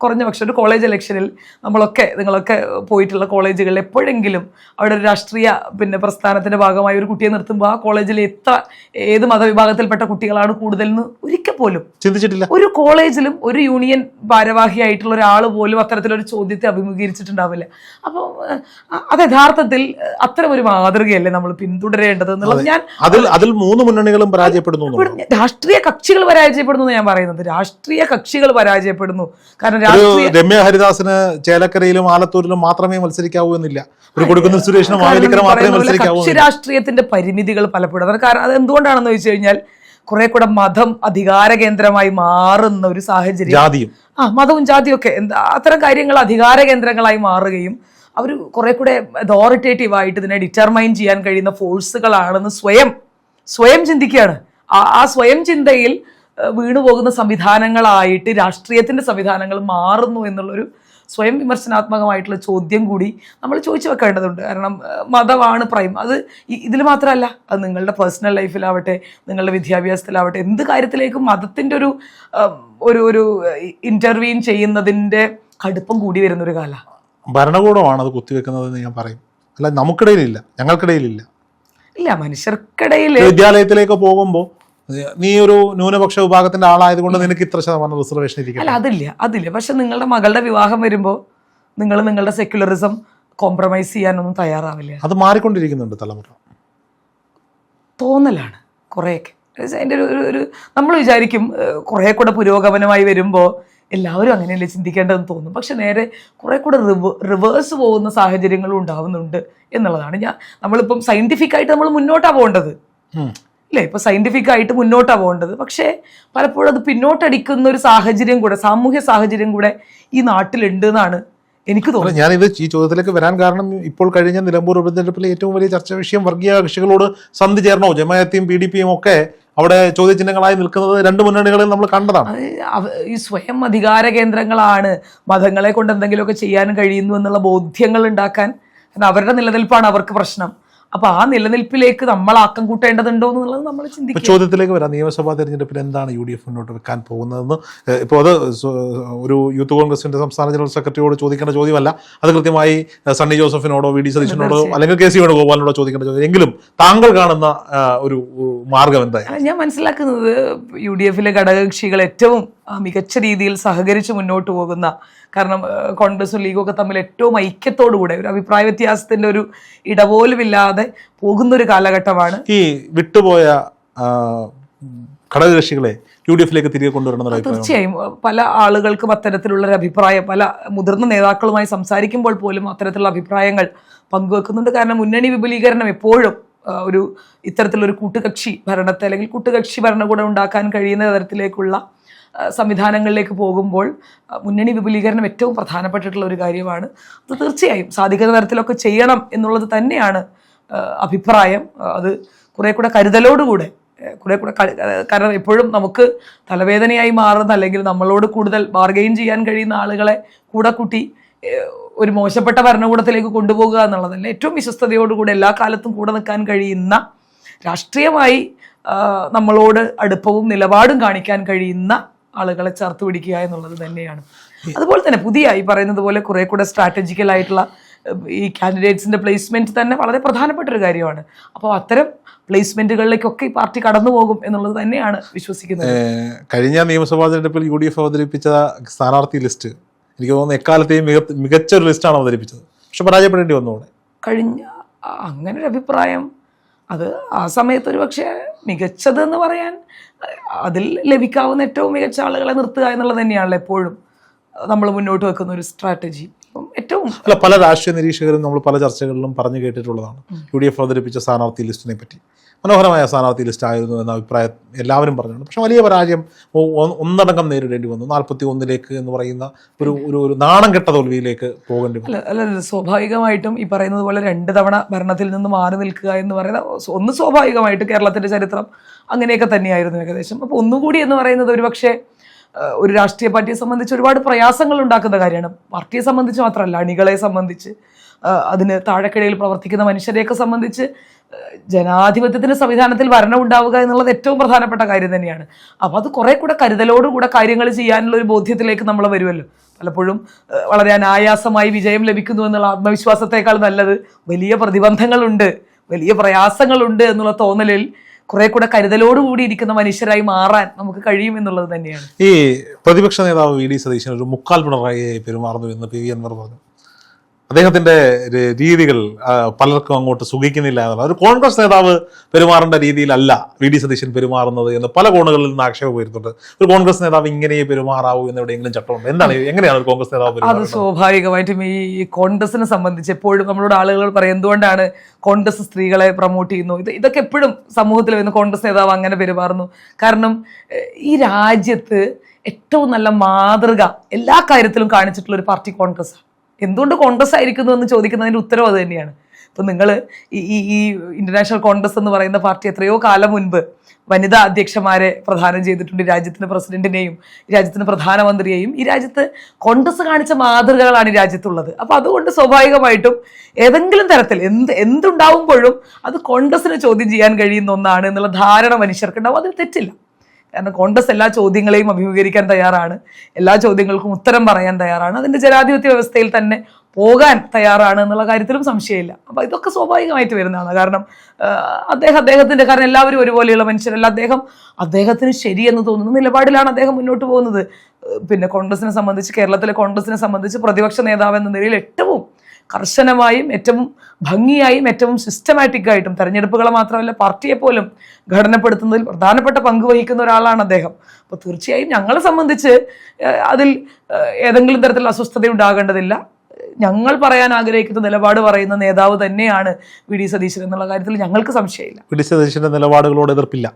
കുറഞ്ഞ പക്ഷം ഒരു കോളേജ് ഇലക്ഷനിൽ നിങ്ങളൊക്കെ പോയിട്ടുള്ള കോളേജുകളിൽ എപ്പോഴെങ്കിലും അവിടെ ഒരു രാഷ്ട്രീയ പ്രസ്ഥാനത്തിന്റെ ഭാഗമായി ഒരു കുട്ടിയെ നിർത്തുമ്പോൾ ആ കോളേജിൽ ഏത് മതവിഭാഗത്തിൽപ്പെട്ട കുട്ടികളാണ് കൂടുതലെന്ന് ഒരിക്കൽ പോലും ചിന്തിച്ചിട്ടില്ല. ഒരു കോളേജിലും ഒരു യൂണിയൻ ഭാരവാഹിയായിട്ടുള്ള ഒരാൾ പോലും അത്തരത്തിലൊരു ചോദ്യത്തെ അഭിമുഖീകരിച്ചിട്ടുണ്ടാവില്ല. അപ്പോൾ അത് യഥാർത്ഥത്തിൽ അത്തരം ഒരു മാതൃകയല്ലേ നമ്മൾ പിന്തുടരേണ്ടത് എന്നുള്ളത്. അതിൽ 3 മുന്നണികളും പരാജയപ്പെടുന്നു. രാഷ്ട്രീയ കക്ഷികൾ പരാജയപ്പെടുന്നു ഞാൻ പറയുന്നത്. രാഷ്ട്രീയ കക്ഷികൾ പരാജയപ്പെടുന്നു. കാരണം രമ്യ ഹരിദാസിന് ചേലക്കരയിലും ആലത്തൂരിലും മാത്രമേ മത്സരിക്കാവൂ എന്നില്ല. ഒരു കൊടുക്കുന്ന സുരേഷിനും മാത്രമേ മത്സരിക്കാവൂ. കക്ഷി രാഷ്ട്രീയത്തിന്റെ പരിമിതികൾ പലപ്പോഴും കാരണം അത് എന്തുകൊണ്ടാണെന്ന് വെച്ച് കഴിഞ്ഞാൽ കുറെ കൂടെ മതം അധികാര കേന്ദ്രമായി മാറുന്ന ഒരു സാഹചര്യം, മതവും ജാതിയും ഒക്കെ അത്തരം കാര്യങ്ങൾ അധികാര കേന്ദ്രങ്ങളായി മാറുകയും അവർ കുറെ കൂടെ അതോറിറ്റേറ്റീവായിട്ട് ഇതിനെ ഡിറ്റർമൈൻ ചെയ്യാൻ കഴിയുന്ന ഫോഴ്സുകളാണെന്ന് സ്വയം ചിന്തിക്കുകയാണ്. ആ സ്വയം ചിന്തയിൽ വീണുപോകുന്ന സംവിധാനങ്ങളായിട്ട് രാഷ്ട്രീയത്തിന്റെ സംവിധാനങ്ങൾ മാറുന്നു എന്നുള്ളൊരു സ്വയം വിമർശനാത്മകമായിട്ടുള്ള ചോദ്യം കൂടി നമ്മൾ ചോദിച്ചു വെക്കേണ്ടതുണ്ട്. കാരണം മതമാണ് പ്രൈം. അത് ഇതിൽ മാത്രമല്ല, അത് നിങ്ങളുടെ പേഴ്സണൽ ലൈഫിലാവട്ടെ, നിങ്ങളുടെ വിദ്യാഭ്യാസത്തിലാവട്ടെ, എന്ത് കാര്യത്തിലേക്കും മതത്തിൻ്റെ ഒരു ഇന്റർവീൻ ചെയ്യുന്നതിൻ്റെ കടുപ്പം കൂടി വരുന്നൊരു കാലമാണ്. ഭരണകൂടമാണ് അത് കുത്തിവെക്കുന്നതെന്ന് ഞാൻ പറയും. അല്ല, നമുക്കിടയിലില്ല, ഞങ്ങൾക്കിടയിലില്ല. ഇല്ല, മനുഷ്യർക്കിടയിൽ വിദ്യാലയത്തിലേക്ക് പോകുമ്പോൾ നീ ഒരു ന്യൂനപക്ഷ വിഭാഗത്തിന്റെ ആളായതുകൊണ്ട് നിനക്ക് ഇത്ര ശതമാനം റിസർവേഷൻ ഇരിക്കും. അല്ല, അതില്ല. പക്ഷെ നിങ്ങളുടെ മകളുടെ വിവാഹം വരുമ്പോൾ നിങ്ങളുടെ സെക്യുലറിസം കോംപ്രമൈസ് ചെയ്യാനൊന്നും തയ്യാറാവില്ല. അത് മാറിക്കൊണ്ടിരിക്കുന്നുണ്ട് തലമുറ. തോന്നലാണ് കുറേയൊക്കെ. അതിൻ്റെ ഒരു നമ്മൾ വിചാരിക്കും കുറെ കൂടെ പുരോഗമനമായി വരുമ്പോൾ എല്ലാവരും അങ്ങനെയല്ലേ ചിന്തിക്കേണ്ടതെന്ന് തോന്നും. പക്ഷെ നേരെ കുറെ കൂടെ റിവേഴ്സ് പോകുന്ന സാഹചര്യങ്ങളും ഉണ്ടാവുന്നുണ്ട് എന്നുള്ളതാണ്. നമ്മളിപ്പം സയന്റിഫിക്കായിട്ട് നമ്മൾ മുന്നോട്ടാണ് പോകേണ്ടത് അല്ലേ? ഇപ്പൊ സയന്റിഫിക് ആയിട്ട് മുന്നോട്ടാണ് പോകേണ്ടത്. പക്ഷേ പലപ്പോഴും അത് പിന്നോട്ടടിക്കുന്ന ഒരു സാഹചര്യം കൂടെ, സാമൂഹ്യ സാഹചര്യം കൂടെ ഈ നാട്ടിലുണ്ട് എന്നാണ് എനിക്ക് തോന്നുന്നു. ഞാനിത് ഈ ചോദ്യത്തിലേക്ക് വരാൻ കാരണം ഇപ്പോൾ കഴിഞ്ഞ നിലമ്പൂർ ഉപതെരഞ്ഞെടുപ്പിലെ ഏറ്റവും വലിയ ചർച്ചാ വിഷയം വർഗീയ കക്ഷികളോട് സന്ധി ചേർന്നോ, ജമാഅത്തും PDPയും ഒക്കെ അവിടെ ചോദ്യചിഹ്നങ്ങളായി നിൽക്കുന്നത് രണ്ട് മുന്നണികളിൽ നമ്മൾ കണ്ടതാണ്. ഈ സ്വയം അധികാര കേന്ദ്രങ്ങളാണ്, മതങ്ങളെ കൊണ്ട് എന്തെങ്കിലുമൊക്കെ ചെയ്യാൻ കഴിയുന്നു എന്നുള്ള ബോധ്യങ്ങൾ ഉണ്ടാക്കാൻ, അവരുടെ നിലനിൽപ്പാണ് അവർക്ക് പ്രശ്നം. അപ്പൊ ആ നിലനിൽപ്പിലേക്ക് നമ്മൾ ആക്കം കൂട്ടേണ്ടതുണ്ടോ എന്നുള്ളത് നമ്മൾ ചിന്തിക്കും. ചോദ്യത്തിലേക്ക് വരാം. നിയമസഭാ തെരഞ്ഞെടുപ്പിൽ എന്താണ് UDF മുന്നോട്ട് വെക്കാൻ പോകുന്നതെന്ന് ഇപ്പോൾ അത് ഒരു യൂത്ത് കോൺഗ്രസിന്റെ സംസ്ഥാന ജനറൽ സെക്രട്ടറിയോട് ചോദിക്കേണ്ട ചോദ്യമല്ല, അത് കൃത്യമായി സണ്ണി ജോസഫിനോടോ VD സതീശനോടോ അല്ലെങ്കിൽ KC വേണുഗോപാലിനോടോ ചോദിക്കേണ്ട ചോദ്യം. എങ്കിലും താങ്കൾ കാണുന്ന ഒരു മാർഗം എന്തായാലും? ഞാൻ മനസ്സിലാക്കുന്നത് UDFലെ ഘടകകക്ഷികൾ ഏറ്റവും മികച്ച രീതിയിൽ സഹകരിച്ച് മുന്നോട്ട് പോകുന്ന, കാരണം കോൺഗ്രസും ലീഗും ഒക്കെ തമ്മിൽ ഏറ്റവും ഐക്യത്തോടുകൂടെ ഒരു അഭിപ്രായ വ്യത്യാസത്തിന്റെ ഒരു ഇടപോലുമില്ലാതെ പോകുന്ന ഒരു കാലഘട്ടമാണ്. ഈ വിട്ടുപോയ ഘടകകക്ഷികളെ UDFലേക്ക് തിരികെ കൊണ്ടുവരണം. തീർച്ചയായും പല ആളുകൾക്കും അത്തരത്തിലുള്ള ഒരു അഭിപ്രായം, പല മുതിർന്ന നേതാക്കളുമായി സംസാരിക്കുമ്പോൾ പോലും അത്തരത്തിലുള്ള അഭിപ്രായങ്ങൾ പങ്കുവെക്കുന്നുണ്ട്. കാരണം മുന്നണി വിപുലീകരണം എപ്പോഴും ഒരു ഇത്തരത്തിലൊരു കൂട്ടുകക്ഷി ഭരണത്തെ അല്ലെങ്കിൽ കൂട്ടുകക്ഷി ഭരണകൂടം ഉണ്ടാക്കാൻ കഴിയുന്ന തരത്തിലേക്കുള്ള സംവിധാനങ്ങളിലേക്ക് പോകുമ്പോൾ മുന്നണി വിപുലീകരണം ഏറ്റവും പ്രധാനപ്പെട്ടിട്ടുള്ള ഒരു കാര്യമാണ്. അത് തീർച്ചയായും സാധിക്കുന്ന തരത്തിലൊക്കെ ചെയ്യണം എന്നുള്ളത് തന്നെയാണ് അഭിപ്രായം. അത് കുറെ കൂടെ കരുതലോടുകൂടെ, കാരണം എപ്പോഴും നമുക്ക് തലവേദനയായി മാറുന്ന അല്ലെങ്കിൽ നമ്മളോട് കൂടുതൽ ബാർഗെയിൻ ചെയ്യാൻ കഴിയുന്ന ആളുകളെ കൂടെ കൂട്ടി ഒരു മോശപ്പെട്ട ഭരണകൂടത്തിലേക്ക് കൊണ്ടുപോകുക എന്നുള്ളതല്ല. ഏറ്റവും വിശ്വസ്തയോടുകൂടി എല്ലാ കാലത്തും കൂടെ നിൽക്കാൻ കഴിയുന്ന, രാഷ്ട്രീയമായി നമ്മളോട് അടുപ്പവും നിലപാടും കാണിക്കാൻ കഴിയുന്ന ആളുകളെ ചേർത്ത് പിടിക്കുക എന്നുള്ളത് തന്നെയാണ്. അതുപോലെ തന്നെ പുതിയ ഈ പറയുന്നത് പോലെ കുറെ കൂടെ സ്ട്രാറ്റജിക്കൽ ആയിട്ടുള്ള ഈ കാൻഡിഡേറ്റ്സിന്റെ പ്ലേസ്മെന്റ് തന്നെ വളരെ പ്രധാനപ്പെട്ട ഒരു കാര്യമാണ്. അപ്പോൾ അത്തരം പ്ലേസ്മെന്റുകളിലേക്കൊക്കെ ഈ പാർട്ടി കടന്നു പോകും എന്നുള്ളത് തന്നെയാണ് വിശ്വസിക്കുന്നത്. കഴിഞ്ഞ നിയമസഭാ തെരഞ്ഞെടുപ്പിൽ UDF അവതരിപ്പിച്ച സ്ഥാനാർത്ഥി ലിസ്റ്റ് എനിക്ക് തോന്നുന്നു എക്കാലത്തെയും മികച്ച ഒരു ലിസ്റ്റാണ് അവതരിപ്പിച്ചത്. പക്ഷെ പരാജയപ്പെടേണ്ടി വന്നു അവിടെ. കഴിഞ്ഞ അങ്ങനെ ഒരു അഭിപ്രായം, അത് ആ സമയത്ത് ഒരു പക്ഷേ മികച്ചതെന്ന് പറയാൻ അതിൽ ലഭിക്കാവുന്ന ഏറ്റവും മികച്ച ആളുകളെ നിർത്തുക എന്നുള്ളത് തന്നെയാണല്ലോ എപ്പോഴും നമ്മൾ മുന്നോട്ട് വെക്കുന്ന ഒരു സ്ട്രാറ്റജി. ഏറ്റവും പല രാഷ്ട്രീയ നിരീക്ഷകരും നമ്മൾ പല ചർച്ചകളിലും പറഞ്ഞു കേട്ടിട്ടുള്ളതാണ് UDF അവതരിപ്പിച്ച സ്ഥാനാർത്ഥി ലിസ്റ്റിനെ പറ്റി. മനോഹരമായ സ്ഥാനാർത്ഥി ലിസ്റ്റ് ആയിരുന്നു എന്ന അഭിപ്രായം എല്ലാവരും പറഞ്ഞിട്ടുണ്ട്. പക്ഷെ വലിയ പരാജയം ഒന്നടങ്കം നേരിടേണ്ടി വന്നു. 41 എന്ന് പറയുന്ന ഒരു നാണം കെട്ട തോൽവിയിലേക്ക് പോകേണ്ടി വന്നു. അല്ല, സ്വാഭാവികമായിട്ടും ഈ പറയുന്നത് പോലെ 2 തവണ ഭരണത്തിൽ നിന്ന് മാറി നിൽക്കുക എന്ന് പറയുന്ന സ്വാഭാവികമായിട്ട് കേരളത്തിന്റെ ചരിത്രം അങ്ങനെയൊക്കെ തന്നെയായിരുന്നു ഏകദേശം. അപ്പോൾ ഒന്നുകൂടി എന്ന് പറയുന്നത് ഒരുപക്ഷെ ഒരു രാഷ്ട്രീയ പാർട്ടിയെ സംബന്ധിച്ച് ഒരുപാട് പ്രയാസങ്ങൾ ഉണ്ടാക്കുന്ന കാര്യമാണ്. പാർട്ടിയെ സംബന്ധിച്ച് മാത്രമല്ല, അണികളെ സംബന്ധിച്ച്, അതിന് താഴെക്കിടയിൽ പ്രവർത്തിക്കുന്ന മനുഷ്യരെയൊക്കെ സംബന്ധിച്ച് ജനാധിപത്യത്തിന്റെ സംവിധാനത്തിൽ ഭരണം ഉണ്ടാവുക എന്നുള്ളത് ഏറ്റവും പ്രധാനപ്പെട്ട കാര്യം തന്നെയാണ്. അപ്പോൾ അത് കുറെ കൂടെ കരുതലോടുകൂടെ കാര്യങ്ങൾ ചെയ്യാനുള്ള ഒരു ബോധ്യത്തിലേക്ക് നമ്മൾ വരുമല്ലോ. പലപ്പോഴും വളരെ അനായാസമായി വിജയം ലഭിക്കുന്നു എന്നുള്ള ആത്മവിശ്വാസത്തെക്കാൾ നല്ലത് വലിയ പ്രതിബന്ധങ്ങളുണ്ട്, വലിയ പ്രയാസങ്ങളുണ്ട് എന്നുള്ള തോന്നലിൽ കുറെ കൂടെ കരുതലോടുകൂടി ഇരിക്കുന്ന മനുഷ്യരായി മാറാൻ നമുക്ക് കഴിയും എന്നുള്ളത് തന്നെയാണ്. ഈ പ്രതിപക്ഷ നേതാവ് VD സതീശൻ ഒരു മുക്കാൽ പിണറായിയെ പെരുമാറുന്നു എന്ന് PV അൻവർ പറഞ്ഞു. അദ്ദേഹത്തിന്റെ രീതികൾ പലർക്കും അങ്ങോട്ട് സുഖിക്കുന്നില്ല എന്നുള്ള ഒരു കോൺഗ്രസ് നേതാവ് പെരുമാറേണ്ട രീതിയിലല്ല VD സതീശൻ പെരുമാറുന്നത് എന്ന് പല കോണുകളിൽ നിന്ന് ആക്ഷേപം വരുന്നുണ്ട്. ഒരു കോൺഗ്രസ് നേതാവ് ഇങ്ങനെ പെരുമാറാവൂ എന്ന് എവിടെയെങ്കിലും ചട്ടമുണ്ട്? എങ്ങനെയാണ് ഒരു കോൺഗ്രസ് നേതാവ്? അത് സ്വാഭാവികമായിട്ടും ഈ കോൺഗ്രസിനെ സംബന്ധിച്ച് എപ്പോഴും നമ്മളോട് ആളുകൾ പറയും എന്തുകൊണ്ടാണ് കോൺഗ്രസ് സ്ത്രീകളെ പ്രൊമോട്ട് ചെയ്യുന്നു, ഇതൊക്കെ എപ്പോഴും സമൂഹത്തിൽ വരുന്ന കോൺഗ്രസ് നേതാവ് അങ്ങനെ പെരുമാറുന്നു. കാരണം ഈ രാജ്യത്ത് ഏറ്റവും നല്ല മാതൃക എല്ലാ കാര്യത്തിലും കാണിച്ചിട്ടുള്ള ഒരു പാർട്ടി കോൺഗ്രസ്. എന്തുകൊണ്ട് കോൺഗ്രസ് ആയിരിക്കുന്നു എന്ന് ചോദിക്കുന്നതിൻ്റെ ഉത്തരവ് അത് തന്നെയാണ്. ഇപ്പം നിങ്ങൾ ഈ ഇന്റർനാഷണൽ കോൺഗ്രസ് എന്ന് പറയുന്ന പാർട്ടി എത്രയോ കാലം മുൻപ് വനിതാ അധ്യക്ഷന്മാരെ പ്രദാനം ചെയ്തിട്ടുണ്ട്. രാജ്യത്തിന് പ്രസിഡന്റിനെയും രാജ്യത്തിന് പ്രധാനമന്ത്രിയെയും. ഈ രാജ്യത്ത് കോൺഗ്രസ് കാണിച്ച മാതൃകകളാണ് ഈ രാജ്യത്തുള്ളത്. അപ്പോൾ അതുകൊണ്ട് സ്വാഭാവികമായിട്ടും ഏതെങ്കിലും തരത്തിൽ എന്തുണ്ടാവുമ്പോഴും അത് കോൺഗ്രസിനെ ചോദ്യം ചെയ്യാൻ കഴിയുന്ന ഒന്നാണ് എന്നുള്ള ധാരണ മനുഷ്യർക്കുണ്ടാവും. അതിൽ തെറ്റില്ല. കാരണം കോൺഗ്രസ് എല്ലാ ചോദ്യങ്ങളെയും അഭിമുഖീകരിക്കാൻ തയ്യാറാണ്, എല്ലാ ചോദ്യങ്ങൾക്കും ഉത്തരം പറയാൻ തയ്യാറാണ്, അതിൻ്റെ ജനാധിപത്യ വ്യവസ്ഥയിൽ തന്നെ പോകാൻ തയ്യാറാണ് എന്നുള്ള കാര്യത്തിലും സംശയമില്ല. അപ്പോൾ ഇതൊക്കെ സ്വാഭാവികമായിട്ട് വരുന്നതാണ്. കാരണം അദ്ദേഹത്തിൻ്റെ, കാരണം എല്ലാവരും ഒരുപോലെയുള്ള മനുഷ്യരല്ല. അദ്ദേഹത്തിന് ശരിയെന്ന് തോന്നുന്ന നിലപാടിലാണ് അദ്ദേഹം മുന്നോട്ട് പോകുന്നത്. പിന്നെ കോൺഗ്രസിനെ സംബന്ധിച്ച്, കേരളത്തിലെ കോൺഗ്രസിനെ സംബന്ധിച്ച് പ്രതിപക്ഷ നേതാവ് എന്ന നിലയിൽ ഏറ്റവും കർശനമായും ഏറ്റവും ഭംഗിയായും ഏറ്റവും സിസ്റ്റമാറ്റിക് ആയിട്ടും തെരഞ്ഞെടുപ്പുകളെ മാത്രമല്ല പാർട്ടിയെ പോലും ഘടനപ്പെടുത്തുന്നതിൽ പ്രധാനപ്പെട്ട പങ്ക് വഹിക്കുന്ന ഒരാളാണ് അദ്ദേഹം. അപ്പോൾ തീർച്ചയായും ഞങ്ങളെ സംബന്ധിച്ച് അതിൽ ഏതെങ്കിലും തരത്തിലുള്ള അസ്വസ്ഥത ഉണ്ടാകേണ്ടതില്ല. ഞങ്ങൾ പറയാൻ ആഗ്രഹിക്കുന്ന നിലപാട് പറയുന്ന നേതാവ് തന്നെയാണ് VD സതീശൻ എന്നുള്ള കാര്യത്തിൽ ഞങ്ങൾക്ക് സംശയമില്ല. VD സതീശന്റെ നിലപാടുകളോട് എതിർപ്പില്ല.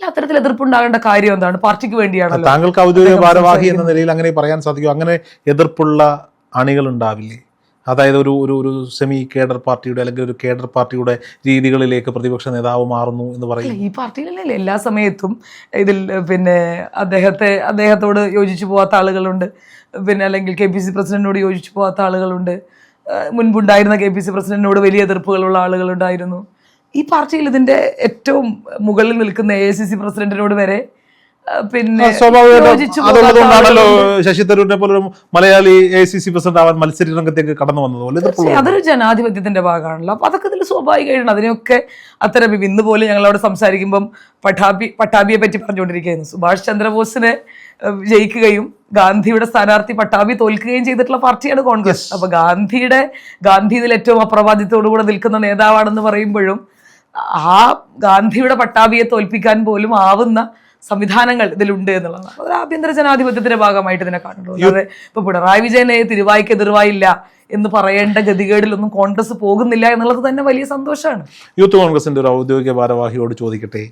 അത്തരത്തിൽ എതിർപ്പുണ്ടാകേണ്ട കാര്യം എന്താണ്? പാർട്ടിക്ക് വേണ്ടിയാണല്ലോ. താങ്കൾക്ക് ഔദ്യോഗിക ഭാരവാഹി എന്ന നിലയിൽ അങ്ങനെ പറയാൻ സാധിക്കും? അങ്ങനെ എതിർപ്പുള്ള അണികൾ ഉണ്ടാവില്ലേ? അതായത് ഒരു ഒരു ഒരു സെമി കേഡർ പാർട്ടിയുടെ അല്ലെങ്കിൽ ഒരു കേഡർ പാർട്ടിയുടെ രീതികളിലേക്ക് പ്രതിപക്ഷ നേതാവ് മാറുന്നു എന്ന് പറയും. ഈ പാർട്ടിയിലല്ലേ എല്ലാ സമയത്തും ഇതിൽ പിന്നെ അദ്ദേഹത്തോട് യോജിച്ചു പോകാത്ത ആളുകളുണ്ട്, പിന്നെ അല്ലെങ്കിൽ KPCC പ്രസിഡന്റിനോട് യോജിച്ചു പോകാത്ത ആളുകളുണ്ട്, മുൻപുണ്ടായിരുന്ന KPCC പ്രസിഡന്റിനോട് വലിയ എതിർപ്പുകളുള്ള ആളുകളുണ്ടായിരുന്നു. ഈ പാർട്ടിയിൽ ഇതിന്റെ ഏറ്റവും മുകളിൽ നിൽക്കുന്ന AICC പ്രസിഡന്റിനോട് വരെ പിന്നെ അതുകൊണ്ടാണല്ലോ ശശി തരൂരിനെ പോലൊരു മലയാളി AICC പ്രസിഡന്റ് ആവാൻ മത്സര രംഗത്തേക്ക് കടന്നു വന്നത്. അതൊരു ജനാധിപത്യത്തിന്റെ ഭാഗമാണല്ലോ. അപ്പൊ അതൊക്കെ ഇതിൽ സ്വാഭാവികമായിട്ടാണ്. അതിനൊക്കെ അത്തരം ഇന്ന് പോലെ ഞങ്ങളവിടെ സംസാരിക്കുമ്പം പട്ടാഭിയെ പറ്റി പറഞ്ഞുകൊണ്ടിരിക്കുകയായിരുന്നു. സുഭാഷ് ചന്ദ്രബോസിനെ ജയിക്കുകയും ഗാന്ധിയുടെ സ്ഥാനാർത്ഥി പട്ടാഭി തോൽക്കുകയും ചെയ്തിട്ടുള്ള പാർട്ടിയാണ് കോൺഗ്രസ്. അപ്പൊ ഗാന്ധി ഇതിൽ ഏറ്റവും അപ്രവാദിത്തോടുകൂടെ നിൽക്കുന്ന നേതാവാണെന്ന് പറയുമ്പോഴും ആ ഗാന്ധിയുടെ പട്ടാഭിയെ തോൽപ്പിക്കാൻ പോലും ആവുന്ന സംവിധാനങ്ങൾ ഇതിലുണ്ട് എന്നുള്ളതാണ്. അത് ആഭ്യന്തര ജനാധിപത്യത്തിന്റെ ഭാഗമായിട്ട് ഇതിനെ കാണുന്നു. അല്ലാതെ ഇപ്പൊ പിണറായി വിജയനെ തിരുവായ്ക്ക് എതിർവായില്ല എന്ന് പറയേണ്ട ഗതികേടിലൊന്നും കോൺഗ്രസ് പോകുന്നില്ല എന്നുള്ളത് തന്നെ വലിയ സന്തോഷമാണ്. യൂത്ത് കോൺഗ്രസിന്റെ ഒരു ഔദ്യോഗിക ഭാരവാഹിയോട് ചോദിക്കട്ടെ,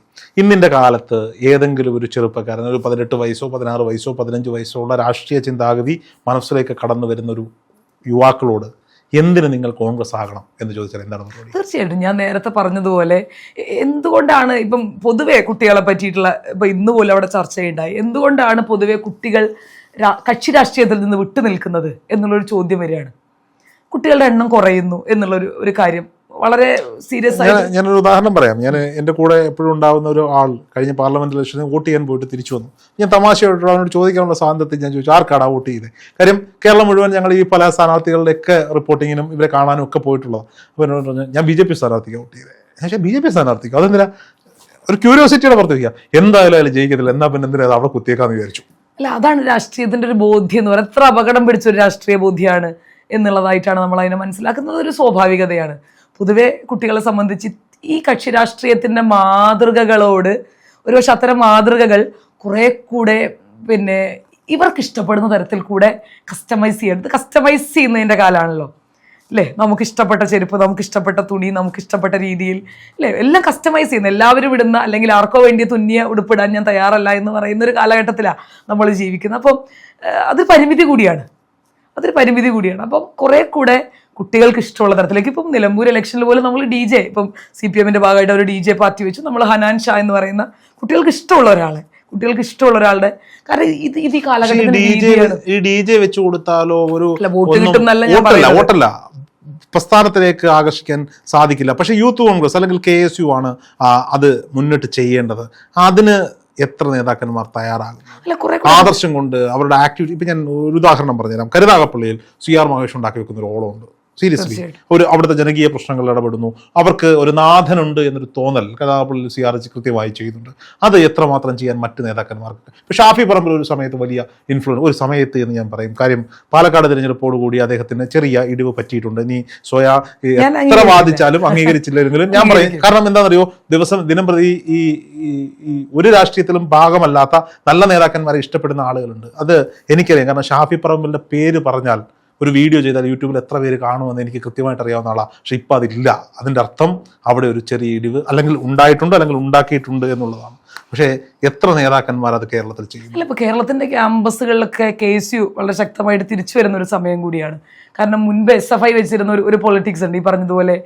ഇന്നിന്റെ കാലത്ത് ഏതെങ്കിലും ഒരു ചെറുപ്പക്കാരൻ, ഒരു 18 വയസ്സോ 16 വയസ്സോ 15 വയസ്സോ ഉള്ള രാഷ്ട്രീയ ചിന്താഗതി മനസ്സിലേക്ക് കടന്നു വരുന്ന ഒരു യുവാക്കളോട് എന്തിന് നിങ്ങൾ കോൺഗ്രസ് ആകണം എന്ന് ചോദിച്ചാൽ എന്താണ് മറുപടി? തീർച്ചയായിട്ടും ഞാൻ നേരത്തെ പറഞ്ഞതുപോലെ എന്തുകൊണ്ടാണ് ഇപ്പം പൊതുവെ കുട്ടികളെ പറ്റിയിട്ടുള്ള ഇപ്പൊ ഇന്ന് പോലും അവിടെ ചർച്ചയുണ്ടായി, എന്തുകൊണ്ടാണ് പൊതുവെ കുട്ടികൾ കക്ഷി രാഷ്ട്രീയത്തിൽ നിന്ന് വിട്ടു നിൽക്കുന്നത് എന്നുള്ളൊരു ചോദ്യം വരികയാണ്. കുട്ടികളുടെ എണ്ണം കുറയുന്നു എന്നുള്ളൊരു കാര്യം വളരെ സീരിയസ് ആയി. ഞാനൊരു ഉദാഹരണം പറയാം. ഞാൻ എൻ്റെ കൂടെ എപ്പോഴും ഉണ്ടാകുന്ന ഒരു ആൾ കഴിഞ്ഞ പാർലമെന്റ് ഇലക്ഷനിൽ വോട്ട് ചെയ്യാൻ പോയിട്ട് തിരിച്ചു വന്നു. ഞാൻ തമാശയായിട്ട് അവനോട് ചോദിക്കാനുള്ള സ്വാതന്ത്ര്യത്തിൽ ഞാൻ ചോദിച്ചു, ആർക്കാടാ വോട്ട് ചെയ്തത്? കാര്യം കേരളം മുഴുവൻ ഞങ്ങൾ ഈ പല സ്ഥാനാർത്ഥികളുടെയൊക്കെ റിപ്പോർട്ടിങ്ങിനും ഇവരെ കാണാനും ഒക്കെ പോയിട്ടുള്ളത്. അപ്പോൾ എന്നോട് പറഞ്ഞു, ഞാൻ BJP സ്ഥാനാർത്ഥിക്ക് വോട്ട് ചെയ്തത്. പക്ഷേ BJP സ്ഥാനാർത്ഥിക്ക് അതെന്തിനാ? ഒരു ക്യൂരിയോസിറ്റിയുടെ പുറത്ത് വയ്ക്കുക. എന്തായാലും അതിൽ ജയിക്കത്തില്ല, എന്നാ പിന്നെ എന്തിനാ അവിടെ കുത്തിയേക്കാന്ന് വിചാരിച്ചു. അല്ല, അതാണ് രാഷ്ട്രീയത്തിന്റെ ഒരു ബോധ്യം എന്ന് പറയുന്നത്. എത്ര അപകടം പിടിച്ചൊരു രാഷ്ട്രീയ ബോധ്യമാണ് എന്നുള്ളതായിട്ടാണ് നമ്മൾ അതിനെ മനസ്സിലാക്കുന്നത്. ഒരു സ്വാഭാവികതയാണ്. പൊതുവെ കുട്ടികളെ സംബന്ധിച്ച് ഈ കക്ഷി രാഷ്ട്രീയത്തിന്റെ മാതൃകകളോട് ഒരുപക്ഷെ അത്തരം മാതൃകകൾ കുറെ കൂടെ പിന്നെ ഇവർക്ക് ഇഷ്ടപ്പെടുന്ന തരത്തിൽ കൂടെ കസ്റ്റമൈസ് ചെയ്യുന്നതിന്റെ കാലമാണല്ലോ അല്ലേ? നമുക്ക് ഇഷ്ടപ്പെട്ട ചെരുപ്പ്, നമുക്ക് ഇഷ്ടപ്പെട്ട തുണി, നമുക്ക് ഇഷ്ടപ്പെട്ട രീതിയിൽ അല്ലേ എല്ലാം കസ്റ്റമൈസ് ചെയ്യുന്നത്. എല്ലാവരും ഇടുന്ന അല്ലെങ്കിൽ ആർക്കോ വേണ്ടിയ തുന്നിയ ഉടുപ്പിടാൻ ഞാൻ തയ്യാറല്ല എന്ന് പറയുന്ന ഒരു കാലഘട്ടത്തിലാണ് നമ്മൾ ജീവിക്കുന്നത്. അപ്പം അതൊരു പരിമിതി കൂടിയാണ്. അപ്പം കുറെ കൂടെ കുട്ടികൾക്ക് ഇഷ്ടമുള്ള തരത്തിലേക്ക് ഇപ്പം നിലമ്പൂർ ഇലക്ഷനിൽ പോലും നമ്മൾ DJ ഇപ്പം CPM-ന്റെ ഭാഗമായിട്ട് ഒരു DJ പാർട്ടി വെച്ചു. നമ്മൾ ഹനാൻ ഷാ എന്ന് പറയുന്ന കുട്ടികൾക്ക് ഇഷ്ടമുള്ള ഒരാളുടെ കാരണം ഇത് ഈ കാലഘട്ടത്തിൽ ഈ DJ വെച്ച് കൊടുത്താലോ ഒരു വോട്ട് കിട്ടുന്നല്ല ഞാൻ വോട്ടല്ല പ്രസ്ഥാനത്തിലേക്ക് ആകർഷിക്കാൻ സാധിക്കില്ല. പക്ഷെ യൂത്ത് കോൺഗ്രസ് അല്ലെങ്കിൽ KSU ആണ് അത് മുന്നിട്ട് ചെയ്യേണ്ടത്. അതിന് എത്ര നേതാക്കന്മാർ തയ്യാറാകും? ആദർശം കൊണ്ട് അവരുടെ ആക്ടിവിറ്റി. ഇപ്പൊ ഞാൻ ഒരു ഉദാഹരണം പറഞ്ഞുതരാം. കരുനാഗപ്പള്ളിയിൽ CR മഹേഷ് ഉണ്ടാക്കി വെക്കുന്ന ഒരു ഓളമുണ്ട്. സീരിയസ്ലി അവിടുത്തെ ജനകീയ പ്രശ്നങ്ങളിൽ ഇടപെടുന്നു. അവർക്ക് ഒരു നാഥനുണ്ട് എന്നൊരു തോന്നൽ കരുനാഗപ്പള്ളിയിൽ CR കൃത്യമായി ചെയ്യുന്നുണ്ട്. അത് എത്രമാത്രം ചെയ്യാൻ മറ്റ് നേതാക്കന്മാർക്ക്? പക്ഷെ ഷാഫി പറമ്പിൽ ഒരു സമയത്ത് വലിയ ഇൻഫ്ലുവൻസ്, ഒരു സമയത്ത് എന്ന് ഞാൻ പറയും. കാര്യം പാലക്കാട് തിരഞ്ഞെടുപ്പോടുകൂടി അദ്ദേഹത്തിന് ചെറിയ ഇടിവ് പറ്റിയിട്ടുണ്ട്. നീ എത്ര വാദിച്ചാലും അംഗീകരിച്ചില്ലെങ്കിലും ഞാൻ പറയും. കാരണം എന്താണെന്നറിയോ, ദിനം പ്രതി ഈ ഒരു രാഷ്ട്രീയത്തിലും ഭാഗമല്ലാത്ത നല്ല നേതാക്കന്മാരെ ഇഷ്ടപ്പെടുന്ന ആളുകളുണ്ട്. അത് എനിക്കറിയാം. കാരണം ഷാഫി പറമ്പിലിന്റെ പേര് പറഞ്ഞാൽ ഒരു വീഡിയോ ചെയ്താൽ യൂട്യൂബിൽ എത്ര പേര് കാണുമെന്ന് എനിക്ക് കൃത്യമായിട്ട് അറിയാവുന്ന ആളാണ്. പക്ഷെ ഇപ്പം അതില്ല. അതിൻ്റെ അർത്ഥം അവിടെ ഒരു ചെറിയ ഇടിവ് അല്ലെങ്കിൽ ഉണ്ടായിട്ടുണ്ട് അല്ലെങ്കിൽ ഉണ്ടാക്കിയിട്ടുണ്ട് എന്നുള്ളതാണ്. പക്ഷേ എത്ര നേതാക്കന്മാർ അത് കേരളത്തിൽ ചെയ്യും? അല്ല, ഇപ്പോൾ കേരളത്തിൻ്റെ ക്യാമ്പസുകളിലൊക്കെ KSU വളരെ ശക്തമായിട്ട് തിരിച്ചു വരുന്ന ഒരു സമയം കൂടിയാണ്. കാരണം മുൻപ് SFI വെച്ചിരുന്ന ഒരു പൊളിറ്റിക്സ് ഉണ്ട്. ഈ പറഞ്ഞതുപോലെ